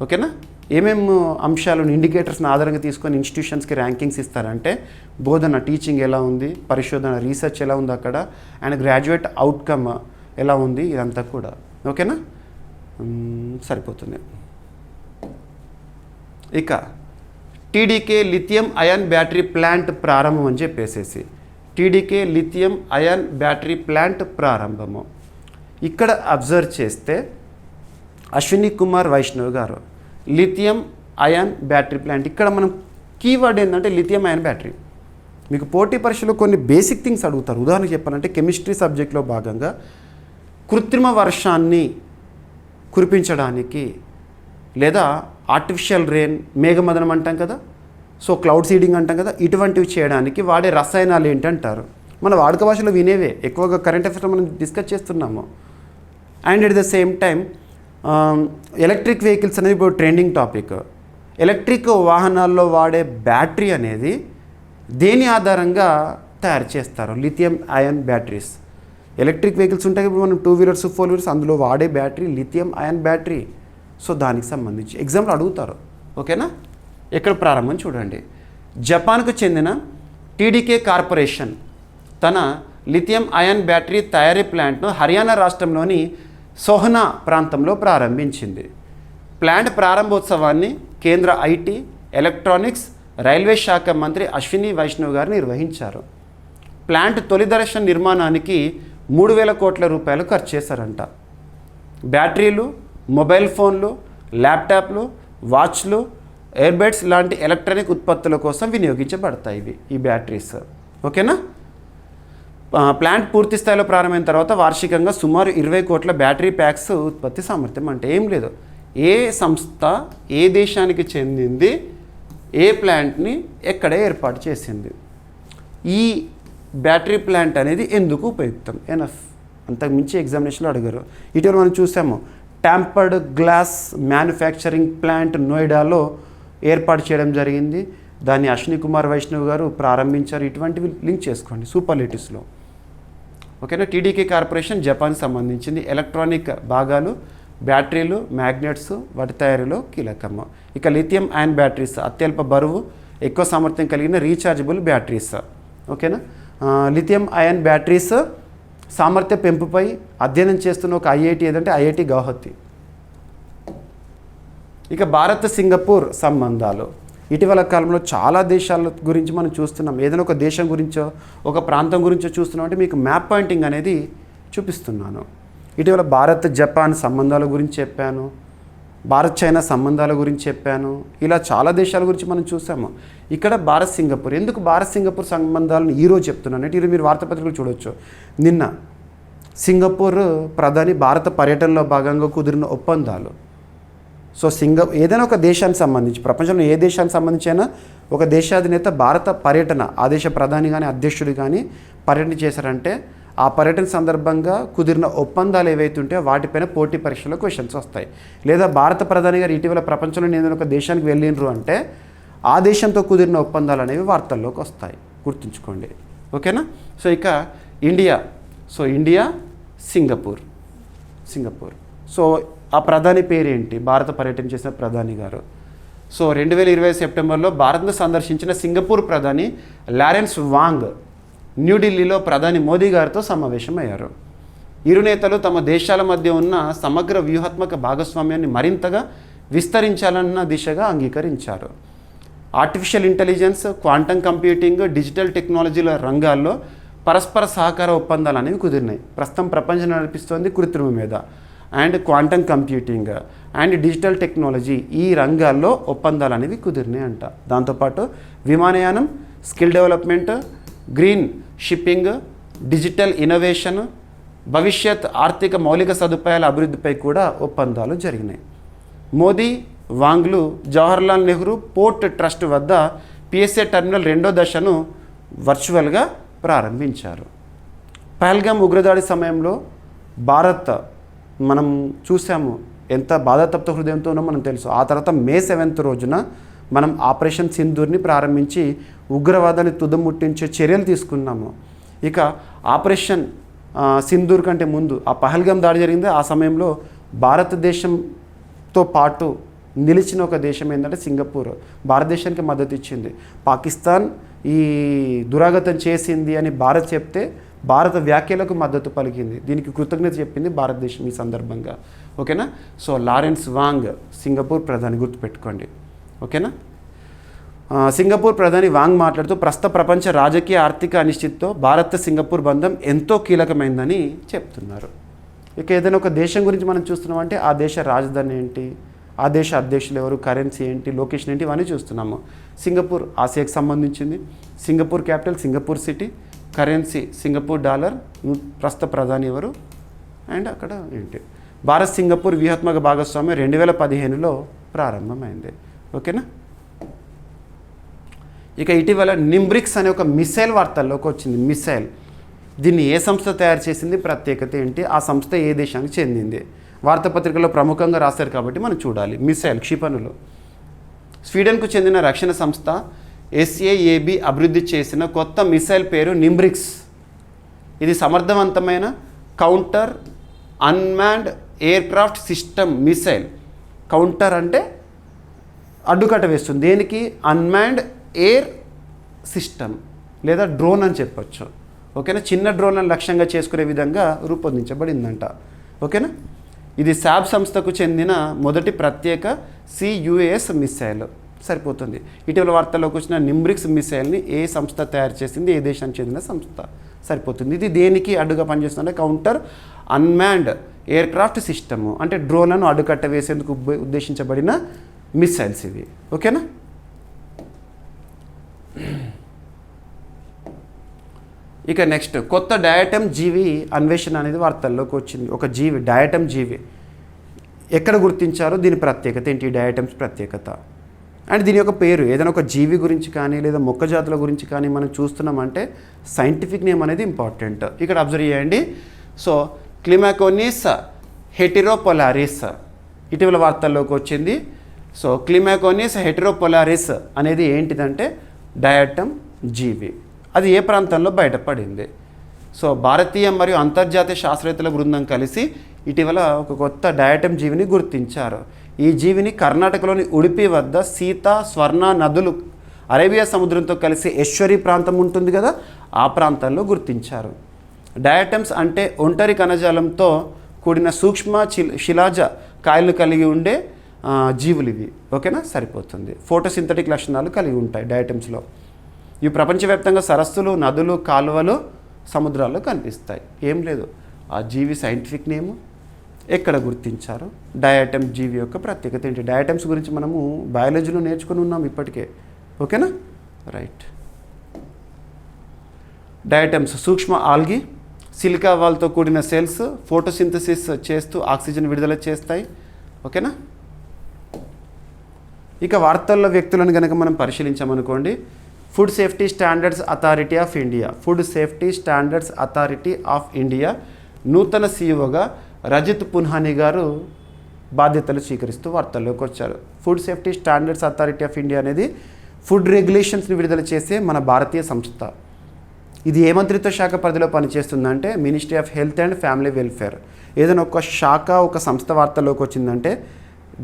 ఓకేనా, ఏమేమి అంశాలను ఇండికేటర్స్ని ఆధారంగా తీసుకొని ఇన్స్టిట్యూషన్స్కి ర్యాంకింగ్స్ ఇస్తారంటే బోధన టీచింగ్ ఎలా ఉంది, పరిశోధన రీసెర్చ్ ఎలా ఉంది అక్కడ, అండ్ గ్రాడ్యుయేట్ అవుట్కమ్ ఎలా ఉంది, ఇదంతా కూడా. ఓకేనా, సరిపోతుంది. ఇక TDK lithium ion battery plant ప్రారంభం అని చెప్పేసేసి, TDK lithium ion battery plant ప్రారంభము. ఇక్కడ అబ్జర్వ్ చేస్తే అశ్విని కుమార్ వైష్ణవ్ గారు లిథియం అయాన్ బ్యాటరీ ప్లాంట్, ఇక్కడ మనం కీవర్డ్ ఏంటంటే లిథియం అయాన్ బ్యాటరీ. మీకు పోటీ పరీక్షలో కొన్ని బేసిక్ థింగ్స్ అడుగుతారు. ఉదాహరణకు చెప్పాలంటే కెమిస్ట్రీ సబ్జెక్ట్లో భాగంగా కృత్రిమ వర్షాన్ని కురిపించడానికి లేదా ఆర్టిఫిషియల్ రెయిన్, మేఘమదనం అంటాం కదా, సో క్లౌడ్ సీడింగ్ అంటాం కదా, ఇటువంటివి చేయడానికి వాడే రసాయనాలు ఏంటంటారు. మన వాడుక భాషలో వినేవే, ఎక్కువగా కరెంట్ అఫైర్స్లో మనం డిస్కస్ చేస్తున్నాము. And at the same time electric vehicles అనేది ఇప్పుడు ట్రెండింగ్ టాపిక్. ఎలక్ట్రిక్ వాహనాల్లో వాడే బ్యాటరీ అనేది దేని ఆధారంగా తయారు చేస్తారు? Lithium ion batteries. Electric vehicles ఉంటాయి ఇప్పుడు మనం 2 వీలర్స్ 4 వీలర్స్, అందులో వాడే battery lithium ion battery. So దానికి సంబంధించి ఎగ్జామ్లో అడుగుతారు. ఓకేనా, ఎక్కడ ప్రారంభం చూడండి. జపాన్కు చెందిన టీడీకే కార్పొరేషన్ తన లిథియం అయాన్ బ్యాటరీ తయారీ ప్లాంట్ను హర్యానా రాష్ట్రంలోని సోహనా ప్రాంతంలో ప్రారంభించింది. ప్లాంట్ ప్రారంభోత్సవాన్ని కేంద్ర ఐటీ, ఎలక్ట్రానిక్స్, రైల్వే శాఖ మంత్రి అశ్విని వైష్ణవ్ గారు నిర్వహించారు. ప్లాంట్ తొలి దశ నిర్మాణానికి 3,000 కోట్ల రూపాయలు ఖర్చు చేశారంట. బ్యాటరీలు, మొబైల్ ఫోన్లు, ల్యాప్టాప్లు, వాచ్లు, ఎయిర్బడ్స్ లాంటి ఎలక్ట్రానిక్ ఉత్పత్తుల కోసం వినియోగించబడతాయి ఈ బ్యాటరీస్. ఓకేనా, ప్లాంట్ పూర్తి స్థాయిలో ప్రారంభమైన తర్వాత వార్షికంగా సుమారు 20 కోట్ల బ్యాటరీ ప్యాక్స్ ఉత్పత్తి సామర్థ్యం. అంటే ఏం లేదు, ఏ సంస్థ ఏ దేశానికి చెందింది, ఏ ప్లాంట్ని ఎక్కడ ఏర్పాటు చేసింది, ఈ బ్యాటరీ ప్లాంట్ అనేది ఎందుకు ఉపయుక్తం, ఎనఫ్. అంతకుమించి ఎగ్జామినేషన్లో అడిగారు. ఇటీవల మనం చూసాము ట్యాంపర్డ్ గ్లాస్ మ్యానుఫ్యాక్చరింగ్ ప్లాంట్ నోయిడాలో ఏర్పాటు చేయడం జరిగింది. దాన్ని అశ్విని కుమార్ వైష్ణవ్ గారు ప్రారంభించారు. ఇటువంటివి లింక్ చేసుకోండి సూపర్లేటివ్స్లో. ఓకేనా. టీడీకే కార్పొరేషన్ జపాన్కి సంబంధించింది. ఎలక్ట్రానిక్ భాగాలు, బ్యాటరీలు, మ్యాగ్నెట్స్ వాటి తయారీలో కీలకము. ఇక లిథియం అయాన్ బ్యాటరీస్ అత్యల్ప బరువు, ఎక్కువ సామర్థ్యం కలిగిన రీఛార్జబుల్ బ్యాటరీస్. ఓకేనా. లిథియం అయాన్ బ్యాటరీస్ సామర్థ్య పెంపుపై అధ్యయనం చేస్తున్న ఒక ఐఐటి ఏదంటే ఐఐటి గౌహతి. ఇక భారత్ సింగపూర్ సంబంధాలు ఇటీవల కాలంలో చాలా దేశాల గురించి మనం చూస్తున్నాం. ఏదైనా ఒక దేశం గురించో ఒక ప్రాంతం గురించో చూస్తున్నాం అంటే మీకు మ్యాప్ పాయింటింగ్ అనేది చూపిస్తున్నాను. ఇటీవల భారత్ జపాన్ సంబంధాల గురించి చెప్పాను, భారత్ చైనా సంబంధాల గురించి చెప్పాను. ఇలా చాలా దేశాల గురించి మనం చూసాము. ఇక్కడ భారత్ సింగపూర్, ఎందుకు భారత్ సింగపూర్ సంబంధాలను ఈరోజు చెప్తున్నాను అంటే ఈరోజు మీరు వార్తాపత్రికలు చూడవచ్చు. నిన్న సింగపూర్ ప్రధాని భారత పర్యటనలో భాగంగా కుదిరిన ఒప్పందాలు. సో ఏదైనా ఒక దేశానికి సంబంధించి, ప్రపంచంలో ఏ దేశానికి సంబంధించి అయినా ఒక దేశాధినేత భారత పర్యటన, ఆ దేశ ప్రధాని కానీ అధ్యక్షుడు కానీ పర్యటన చేశారంటే ఆ పర్యటన సందర్భంగా కుదిరిన ఒప్పందాలు ఏవైతే ఉంటే వాటిపైన పోటీ పరీక్షలో క్వశ్చన్స్ వస్తాయి. లేదా భారత ప్రధాని గారు ఇటీవల ప్రపంచంలో ఏదైనా ఒక దేశానికి వెళ్ళినరు అంటే ఆ దేశంతో కుదిరిన ఒప్పందాలు అనేవి వార్తల్లోకి వస్తాయి, గుర్తుంచుకోండి. ఓకేనా. సో ఇక ఇండియా సింగపూర్. సో ఆ ప్రధాని పేరేంటి? భారత పర్యటన చేసిన ప్రధాని గారు. సో 2020 సెప్టెంబర్లో భారత్ను సందర్శించిన సింగపూర్ ప్రధాని లారెన్స్ వాంగ్ న్యూఢిల్లీలో ప్రధాని మోదీ గారితో సమావేశమయ్యారు. ఇరు నేతలు తమ దేశాల మధ్య ఉన్న సమగ్ర వ్యూహాత్మక భాగస్వామ్యాన్ని మరింతగా విస్తరించాలన్న దిశగా అంగీకరించారు. Artificial intelligence, quantum computing, digital టెక్నాలజీల రంగాల్లో పరస్పర సహకార ఒప్పందాలు అనేవి కుదిరినాయి. ప్రస్తుతం ప్రపంచం నడిపిస్తోంది కృత్రిమ మీద and quantum computing and digital technology, ఈ రంగాల్లో ఒప్పందాలు అనేవి కుదిరినాయి అంట. దాంతోపాటు విమానయానం, skill development, green shipping, digital innovation, భవిష్యత్ ఆర్థిక మౌలిక సదుపాయాల అభివృద్ధిపై కూడా ఒప్పందాలు జరిగినాయి. మోదీ, వాంగ్లు జవహర్లాల్ నెహ్రూ పోర్ట్ ట్రస్ట్ వద్ద పిఎస్ఏ టెర్మినల్ 2వ దశను వర్చువల్గా ప్రారంభించారు. పహల్గామ్ ఉగ్రదాడి సమయంలో భారత్ మనం చూసాము ఎంత బాధాతప్త హృదయంతో ఉన్నో మనం తెలుసు. ఆ తర్వాత మే 7వ రోజున మనం ఆపరేషన్ సింధూర్ని ప్రారంభించి ఉగ్రవాదాన్ని తుదముట్టించే చర్యలు తీసుకున్నాము. ఇక ఆపరేషన్ సింధూర్ కంటే ముందు ఆ పహల్గామ్ దాడి జరిగింది. ఆ సమయంలో భారతదేశంతో పాటు నిలిచిన ఒక దేశం ఏంటంటే సింగపూర్ భారతదేశానికి మద్దతు ఇచ్చింది. పాకిస్తాన్ ఈ దురాగతం చేసింది అని భారత్ చెప్తే భారత వ్యాఖ్యలకు మద్దతు పలికింది. దీనికి కృతజ్ఞత చెప్పింది భారతదేశం ఈ సందర్భంగా. ఓకేనా. సో లారెన్స్ వాంగ్ సింగపూర్ ప్రధాని, గుర్తుపెట్టుకోండి. ఓకేనా. సింగపూర్ ప్రధాని వాంగ్ మాట్లాడుతూ ప్రస్తుత ప్రపంచ రాజకీయ ఆర్థిక అనిశ్చితితో భారత్ సింగపూర్ బంధం ఎంతో కీలకమైందని చెప్తున్నారు. ఇక ఏదైనా ఒక దేశం గురించి మనం చూస్తున్నామంటే ఆ దేశ రాజధాని ఏంటి, ఆ దేశ అధ్యక్షులు ఎవరు, కరెన్సీ ఏంటి, లొకేషన్ ఏంటి, ఇవన్నీ చూస్తున్నాము. సింగపూర్ ఆసియాకి సంబంధించింది. Singapore capital Singapore city, currency Singapore dollar, ప్రస్తుత ప్రధాని ఎవరు అండ్ అక్కడ ఏంటి. భారత్ సింగపూర్ వ్యూహాత్మక భాగస్వామ్యం 2015లో ప్రారంభమైంది. ఓకేనా. ఇక ఇటీవల నింబ్రిక్స్ అనే ఒక మిసైల్ వార్తల్లోకి వచ్చింది. మిసైల్ దీన్ని ఏ సంస్థ తయారు చేసింది, ప్రత్యేకత ఏంటి, ఆ సంస్థ ఏ దేశానికి చెందింది, వార్తాపత్రికల్లో ప్రముఖంగా రాశారు కాబట్టి మనం చూడాలి. మిసైల్ క్షిపణులు. స్వీడన్కు చెందిన రక్షణ సంస్థ SAAB అభివృద్ధి చేసిన కొత్త మిసైల్ పేరు నింబ్రిక్స్. ఇది సమర్థవంతమైన counter unmanned aircraft system missile. Counter అంటే అడ్డుకట్ట వేస్తుంది. దేనికి? అన్మాన్డ్ ఎయిర్ సిస్టమ్ లేదా డ్రోన్ అని చెప్పొచ్చు. ఓకేనా. చిన్న డ్రోన్లను లక్ష్యంగా చేసుకునే విధంగా రూపొందించబడిందంట. ఓకేనా. ఇది శాబ్ సంస్థకు చెందిన మొదటి ప్రత్యేక CUAS మిసైల్. సరిపోతుంది. ఇటీవల వార్తల్లోకి వచ్చిన నింబ్రిక్స్ మిసైల్ని ఏ సంస్థ తయారు చేసింది, ఏ దేశానికి చెందిన సంస్థ, సరిపోతుంది. ఇది దేనికి అడ్డుగా పనిచేస్తుందంటే కౌంటర్ అన్మాన్డ్ ఎయిర్క్రాఫ్ట్ సిస్టము, అంటే డ్రోన్లను అడ్డుకట్ట వేసేందుకు ఉద్దేశించబడిన మిసైల్స్ ఇవి. ఓకేనా. ఇక నెక్స్ట్ కొత్త డయాటమ్ జీవి అన్వేషణ అనేది వార్తల్లోకి వచ్చింది. ఒక జీవి, డయాటమ్ జీవి ఎక్కడ గుర్తించారో, దీని ప్రత్యేకత ఏంటి, డయాటమ్స్ ప్రత్యేకత అండ్ దీని యొక్క పేరు. ఏదైనా ఒక జీవి గురించి కానీ లేదా మొక్క జాతుల గురించి కానీ మనం చూస్తున్నామంటే సైంటిఫిక్ నేమ్ అనేది ఇంపార్టెంట్. ఇక్కడ అబ్జర్వ్ చేయండి. సో క్లిమాకోనిస్ హెటిరోపోలారిస్ ఇటీవల వార్తల్లోకి వచ్చింది. సో క్లిమాకోనిస్ హెటెరోపోలారిస్ అనేది ఏంటిదంటే డయాటమ్ జీవి. అది ఏ ప్రాంతంలో బయటపడింది? సో భారతీయ మరియు అంతర్జాతీయ శాస్త్రవేత్తల బృందం కలిసి ఇటీవల ఒక కొత్త డయాటమ్ జీవిని గుర్తించారు. ఈ జీవిని కర్ణాటకలోని ఉడిపి వద్ద సీత, స్వర్ణ నదులు అరేబియా సముద్రంతో కలిసి ఎశ్వరి ప్రాంతం ఉంటుంది కదా, ఆ ప్రాంతంలో గుర్తించారు. డయాటమ్స్ అంటే ఒంటరి కణజాలంతో కూడిన సూక్ష్మ శిలాజ కాయలు కలిగి ఉండే జీవులు ఇవి. ఓకేనా, సరిపోతుంది. ఫోటోసింథటిక్ లక్షణాలు కలిగి ఉంటాయి డయాటమ్స్లో. ఇవి ప్రపంచవ్యాప్తంగా సరస్సులు, నదులు, కాలువలు, సముద్రాల్లో కనిపిస్తాయి. ఏం లేదు, ఆ జీవి సైంటిఫిక్ నేము, ఎక్కడ గుర్తించారు, డయాటమ్ జీవి యొక్క ప్రత్యేకత ఏంటి. డయాటమ్స్ గురించి మనము బయాలజీలో నేర్చుకుని ఉన్నాం ఇప్పటికే. ఓకేనా, రైట్. డయాటమ్స్ సూక్ష్మ ఆల్గి, సిలికా వాల్తో కూడిన సెల్స్ ఫోటోసింథసిస్ చేస్తూ ఆక్సిజన్ విడుదల చేస్తాయి. ఓకేనా. ఇక వార్తల్లో వ్యక్తులను కనుక మనం పరిశీలించామనుకోండి, food safety standards authority of India, food safety standards authority of India నూతన సీఈఓగా రజిత్ పున్హాని గారు బాధ్యతలు స్వీకరిస్తూ వార్తల్లోకి వచ్చారు. Food safety standards authority of India అనేది ఫుడ్ రెగ్యులేషన్స్ని విడుదల చేసే మన భారతీయ సంస్థ. ఇది ఏ మంత్రిత్వ శాఖ పరిధిలో పనిచేస్తుందంటే ministry of health and family welfare. ఏదైనా ఒక శాఖ, ఒక సంస్థ వార్తల్లోకి వచ్చిందంటే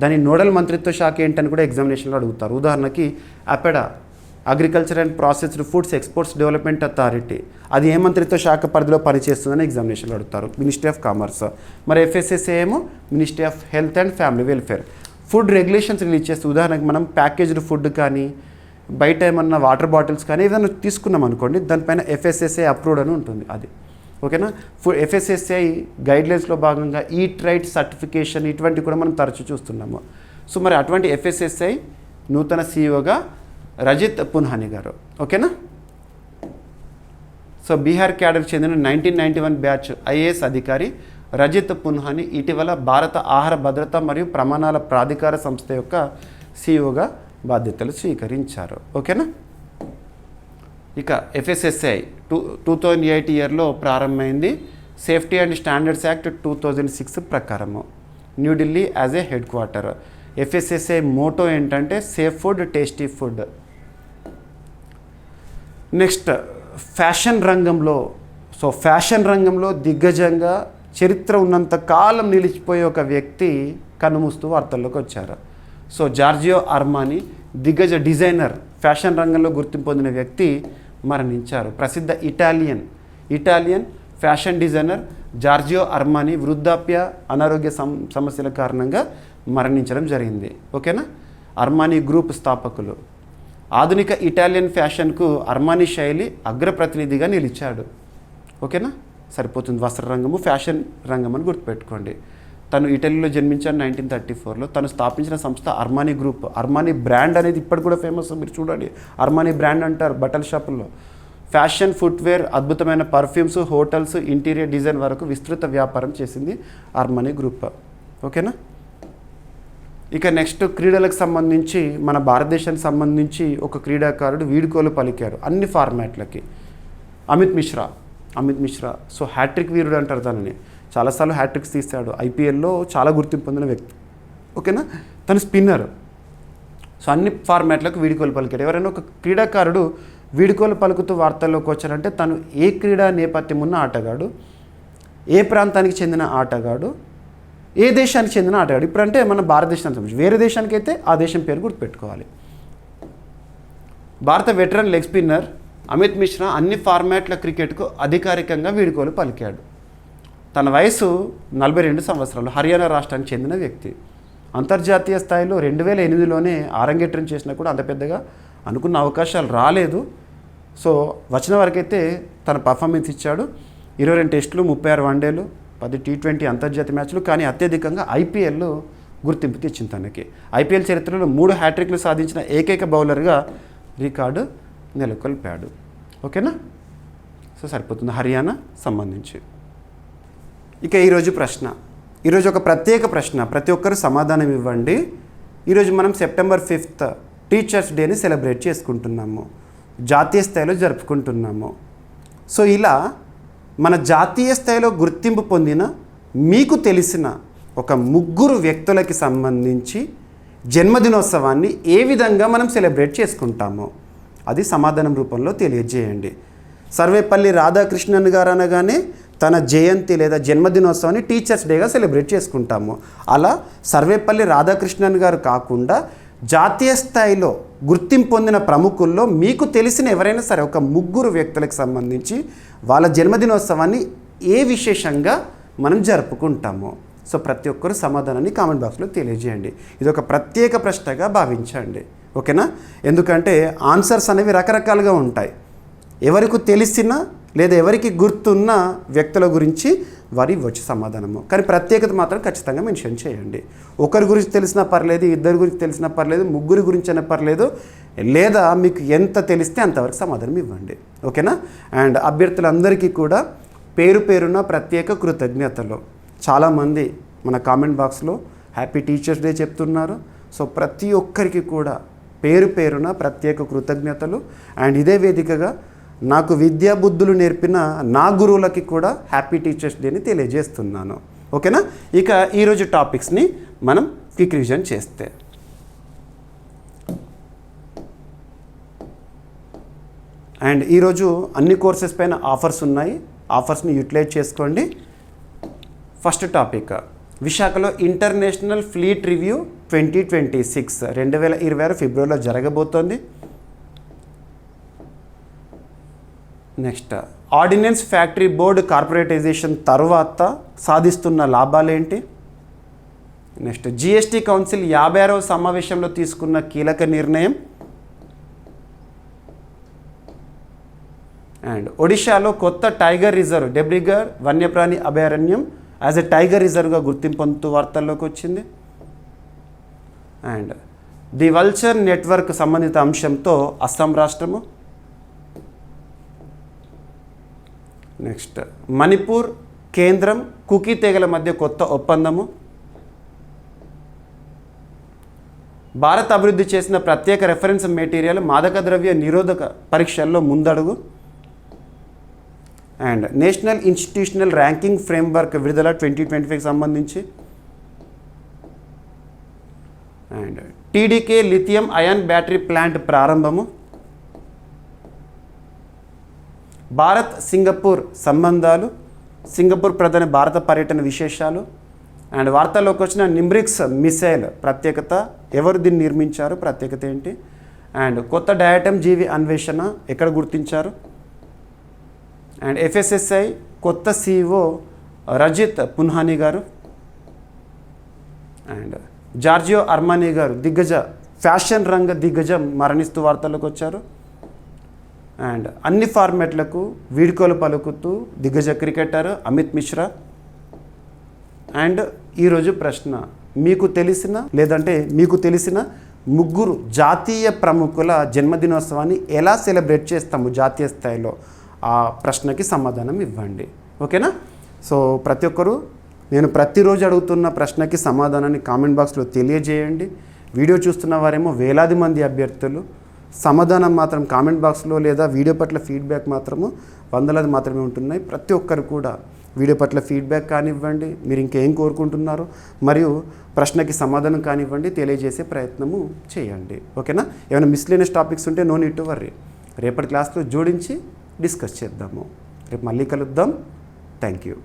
దాని నోడల్ మంత్రిత్వ శాఖ ఏంటని కూడా ఎగ్జామినేషన్లో అడుగుతారు. ఉదాహరణకి APEDA, agriculture and processed foods exports development authority, అది ఏ మంత్రిత్వ శాఖ పరిధిలో పనిచేస్తుందని ఎగ్జామినేషన్లో అడుగుతారు. Ministry of commerce. మరి FSSAI ఏమో ministry of health and family welfare. Food regulations release చేస్తే ఉదాహరణకి మనం ప్యాకేజ్డ్ ఫుడ్ కానీ బయట ఏమన్నా వాటర్ బాటిల్స్ కానీ ఏదైనా తీసుకున్నాం అనుకోండి, దానిపైన FSSAI అప్రూవ్డ్ అని ఉంటుంది అది. ఓకేనా. FSSAI గైడ్లైన్స్లో భాగంగా ఈట్ రైట్ సర్టిఫికేషన్ ఇటువంటివి కూడా మనం తరచూ చూస్తున్నాము. సో మరి అటువంటి FSSAI నూతన సీఈఓగా రజిత్ పున్హాని గారు. ఓకేనా. సో బీహార్ క్యాడర్కి చెందిన 1991 బ్యాచ్ IAS అధికారి రజిత్ పున్హాని ఇటీవల భారత ఆహార భద్రత మరియు ప్రమాణాల ప్రాధికార సంస్థ యొక్క సీఈఓగా బాధ్యతలు స్వీకరించారు. ఓకేనా. ఇక FSSAI 2008 ఇయర్లో ప్రారంభమైంది. సేఫ్టీ అండ్ స్టాండర్డ్స్ యాక్ట్ 2006 ప్రకారము New Delhi as a head quarter. FSSAI Moto ఏంటంటే safe food, tasty food. Next fashion రంగంలో. సో ఫ్యాషన్ రంగంలో దిగ్గజంగా చరిత్ర ఉన్నంత కాలం నిలిచిపోయే ఒక వ్యక్తి కన్నుమూస్తూ వార్తల్లోకి వచ్చారు. సో జార్జియో అర్మానీ, దిగ్గజ డిజైనర్, ఫ్యాషన్ రంగంలో గుర్తింపు పొందిన వ్యక్తి మరణించారు. ప్రసిద్ధ Italian fashion designer Giorgio Armani వృద్ధాప్య, అనారోగ్య సమస్యల కారణంగా మరణించడం జరిగింది. ఓకేనా. అర్మానీ గ్రూప్ స్థాపకులు. ఆధునిక ఇటాలియన్ ఫ్యాషన్కు అర్మానీ శైలి అగ్రప్రతినిధిగా నిలిచాడు. ఓకేనా, సరిపోతుంది. వస్త్ర రంగము, ఫ్యాషన్ రంగం అని గుర్తుపెట్టుకోండి. తను ఇటలీలో జన్మించాడు 1934లో. తను స్థాపించిన సంస్థ అర్మానీ గ్రూప్. అర్మానీ బ్రాండ్ అనేది ఇప్పటికి కూడా ఫేమస్. మీరు చూడండి, అర్మానీ బ్రాండ్ అంటారు బట్టల షాపుల్లో. ఫ్యాషన్, ఫుట్వేర్, అద్భుతమైన పర్ఫ్యూమ్స్, హోటల్స్, ఇంటీరియర్ డిజైన్ వరకు విస్తృత వ్యాపారం చేసింది అర్మానీ గ్రూప్. ఓకేనా. ఇక నెక్స్ట్ క్రీడలకు సంబంధించి మన భారతదేశానికి సంబంధించి ఒక క్రీడాకారుడు వీడుకోలు పలికాడు అన్ని ఫార్మాట్లకి. అమిత్ మిశ్రా. సో హ్యాట్రిక్ వీరుడు అంటారు తనని. చాలాసార్లు హ్యాట్రిక్స్ తీశాడు. IPLలో చాలా గుర్తింపు పొందిన వ్యక్తి. ఓకేనా. తను స్పిన్నర్. సో అన్ని ఫార్మాట్లకు వీడుకోలు పలికాడు. ఎవరైనా ఒక క్రీడాకారుడు వీడుకోలు పలుకుతూ వార్తల్లోకి వచ్చారంటే తను ఏ క్రీడా నేపథ్యం ఉన్న ఆటగాడు, ఏ ప్రాంతానికి చెందిన ఆటగాడు, ఏ దేశానికి చెందిన ఆటగాడు. ఇప్పుడంటే మన భారతదేశానికి సంబంధించి, వేరే దేశానికి అయితే ఆ దేశం పేరు గుర్తుపెట్టుకోవాలి. భారత veteran leg spinner Amit Mishra అన్ని ఫార్మాట్ల క్రికెట్కు అధికారికంగా వీడుకోలు పలికాడు. తన వయసు 42 సంవత్సరాలు. హర్యానా రాష్ట్రానికి చెందిన వ్యక్తి. అంతర్జాతీయ స్థాయిలో 2008లోనే అరంగేట్రం చేసినా కూడా అంత పెద్దగా అనుకున్న అవకాశాలు రాలేదు. సో వచ్చిన వరకైతే తన పర్ఫార్మెన్స్ ఇచ్చాడు. 22 టెస్టులు, 36 వన్డేలు, 10 T20 అంతర్జాతీయ మ్యాచ్లు. కానీ అత్యధికంగా IPL గుర్తింపు తెచ్చింది తనకి. IPL చరిత్రలో 3 హ్యాట్రిక్లు సాధించిన ఏకైక బౌలర్గా రికార్డు నెలకొల్పాడు. ఓకేనా. సో సరిపోతుంది హర్యానా సంబంధించి. ఇక ఈరోజు ప్రశ్న. ఈరోజు ఒక ప్రత్యేక ప్రశ్న, ప్రతి ఒక్కరు సమాధానం ఇవ్వండి. ఈరోజు మనం సెప్టెంబర్ 5th టీచర్స్ డేని సెలబ్రేట్ చేసుకుంటున్నాము, జాతీయ స్థాయిలో జరుపుకుంటున్నాము. సో ఇలా మన జాతీయ స్థాయిలో గుర్తింపు పొందిన మీకు తెలిసిన ఒక 3 వ్యక్తులకి సంబంధించి జన్మదినోత్సవాన్ని ఏ విధంగా మనం సెలబ్రేట్ చేసుకుంటామో అది సమాధానం రూపంలో తెలియజేయండి. సర్వేపల్లి రాధాకృష్ణన్ గారు అనగానే తన జయంతి లేదా జన్మదినోత్సవాన్ని టీచర్స్ డేగా సెలబ్రేట్ చేసుకుంటాము. అలా సర్వేపల్లి రాధాకృష్ణన్ గారు కాకుండా జాతీయ స్థాయిలో గుర్తింపు పొందిన ప్రముఖుల్లో మీకు తెలిసిన ఎవరైనా సరే ఒక 3 వ్యక్తులకు సంబంధించి వాళ్ళ జన్మదినోత్సవాన్ని ఏ విశేషంగా మనం జరుపుకుంటామో సో ప్రతి ఒక్కరు సమాధానాన్ని కామెంట్ బాక్స్లో తెలియజేయండి. ఇది ఒక ప్రత్యేక ప్రశ్నగా భావించండి, ఓకేనా? ఎందుకంటే ఆన్సర్స్ అనేవి రకరకాలుగా ఉంటాయి. ఎవరికి తెలిసిన లేదా ఎవరికి గుర్తున్న వ్యక్తుల గురించి వారి ఇవ్వచ్చు సమాధానము, కానీ ప్రత్యేకత మాత్రం ఖచ్చితంగా మెన్షన్ చేయండి. ఒకరి గురించి తెలిసినా పర్లేదు, ఇద్దరి గురించి తెలిసినా పర్లేదు, 3 గురించి అయినా పర్లేదు, లేదా మీకు ఎంత తెలిస్తే అంతవరకు సమాధానం ఇవ్వండి, ఓకేనా? అండ్ అభ్యర్థులందరికీ కూడా పేరు పేరున ప్రత్యేక కృతజ్ఞతలు. చాలామంది మన కామెంట్ బాక్స్లో హ్యాపీ టీచర్స్ డే చెప్తున్నారు. సో ప్రతి ఒక్కరికి కూడా పేరు పేరున ప్రత్యేక కృతజ్ఞతలు. అండ్ ఇదే వేదికగా నాకు విద్యా బుద్ధులు నేర్పిన నా గురువులకి కూడా హ్యాపీ టీచర్స్ డేని తెలియజేస్తున్నాను, ఓకేనా? ఇక ఈరోజు టాపిక్స్ని మనం క్విక్ రివిజన్ చేస్తే, అండ్ ఈరోజు అన్ని కోర్సెస్ పైన ఆఫర్స్ ఉన్నాయి, ఆఫర్స్ని యూటిలైజ్ చేసుకోండి. ఫస్ట్ టాపిక్ విశాఖలో ఇంటర్నేషనల్ ఫ్లీట్ రివ్యూ 2026 2026 ఫిబ్రవరిలో జరగబోతోంది. Next ordnance factory board corporatisation తర్వాత సాధిస్తున్న లాభాలేంటి? నెక్స్ట్ జిఎస్టీ కౌన్సిల్ 56వ సమావేశంలో తీసుకున్న కీలక నిర్ణయం. అండ్ ఒడిశాలో కొత్త టైగర్ రిజర్వ్ డెబ్రిగర్ వన్యప్రాణి అభయారణ్యం యాజ్ ఎ టైగర్ రిజర్వ్గా గుర్తింపు పొందుతూ వార్తల్లోకి వచ్చింది. అండ్ ది వల్చర్ నెట్వర్క్ సంబంధిత అంశంతో అస్సాం రాష్ట్రము. నెక్స్ట్ మణిపూర్ కేంద్రం కుకీ తెగల మధ్య కొత్త ఒప్పందము. భారత్ అభివృద్ధి చేసిన ప్రత్యేక రెఫరెన్స్ మెటీరియల్ మాదక ద్రవ్య నిరోధక పరీక్షల్లో ముందడుగు. And national institutional ranking framework విడుదల 2025 సంబంధించి. And TDK lithium ion battery plant ప్రారంభము. భారత్ సింగపూర్ సంబంధాలు, సింగపూర్ ప్రధాని భారత పర్యటన విశేషాలు. అండ్ వార్తల్లోకి వచ్చిన నిమ్రిక్స్ మిసైల్ ప్రత్యేకత, ఎవరు దీన్ని నిర్మించారు, ప్రత్యేకత ఏంటి? అండ్ కొత్త డయాటమ్ జీవి అన్వేషణ ఎక్కడ గుర్తించారు? అండ్ ఎఫ్ఎస్ఎస్ఐ కొత్త సిఇఓ రజిత్ పున్హానీ గారు. అండ్ జార్జియో అర్మానీ గారు దిగ్గజ ఫ్యాషన్ రంగ దిగ్గజం మరణిస్తూ వార్తల్లోకి వచ్చారు. అండ్ అన్ని ఫార్మాట్లకు వీడ్కోలు పలుకుతూ దిగ్గజ క్రికెటర్ అమిత్ మిశ్రా. అండ్ ఈరోజు ప్రశ్న, మీకు తెలిసిన లేదంటే మీకు తెలిసిన 3 జాతీయ ప్రముఖుల జన్మదినోత్సవాన్ని ఎలా సెలబ్రేట్ చేస్తాము జాతీయ స్థాయిలో, ఆ ప్రశ్నకి సమాధానం ఇవ్వండి, ఓకేనా? సో ప్రతి ఒక్కరూ నేను ప్రతిరోజు అడుగుతున్న ప్రశ్నకి సమాధానాన్ని కామెంట్ బాక్స్లో తెలియజేయండి. వీడియో చూస్తున్న వారేమో వేలాది మంది అభ్యర్థులు, సమాధానం మాత్రం కామెంట్ బాక్స్లో లేదా వీడియో పట్ల ఫీడ్బ్యాక్ మాత్రము వందలది మాత్రమే ఉంటున్నాయి. ప్రతి ఒక్కరు కూడా వీడియో పట్ల ఫీడ్బ్యాక్ కానివ్వండి, మీరు ఇంకేం కోరుకుంటున్నారో మరియు ప్రశ్నకి సమాధానం కానివ్వండి, తెలియజేసే ప్రయత్నము చేయండి, ఓకేనా? ఏమైనా మిస్లేనియస్ టాపిక్స్ ఉంటే నో నీడ్ టు వర్రీ, రేపటి క్లాస్లో జోడించి డిస్కస్ చేద్దాము. రేపు మళ్ళీ కలుద్దాం. Thank you.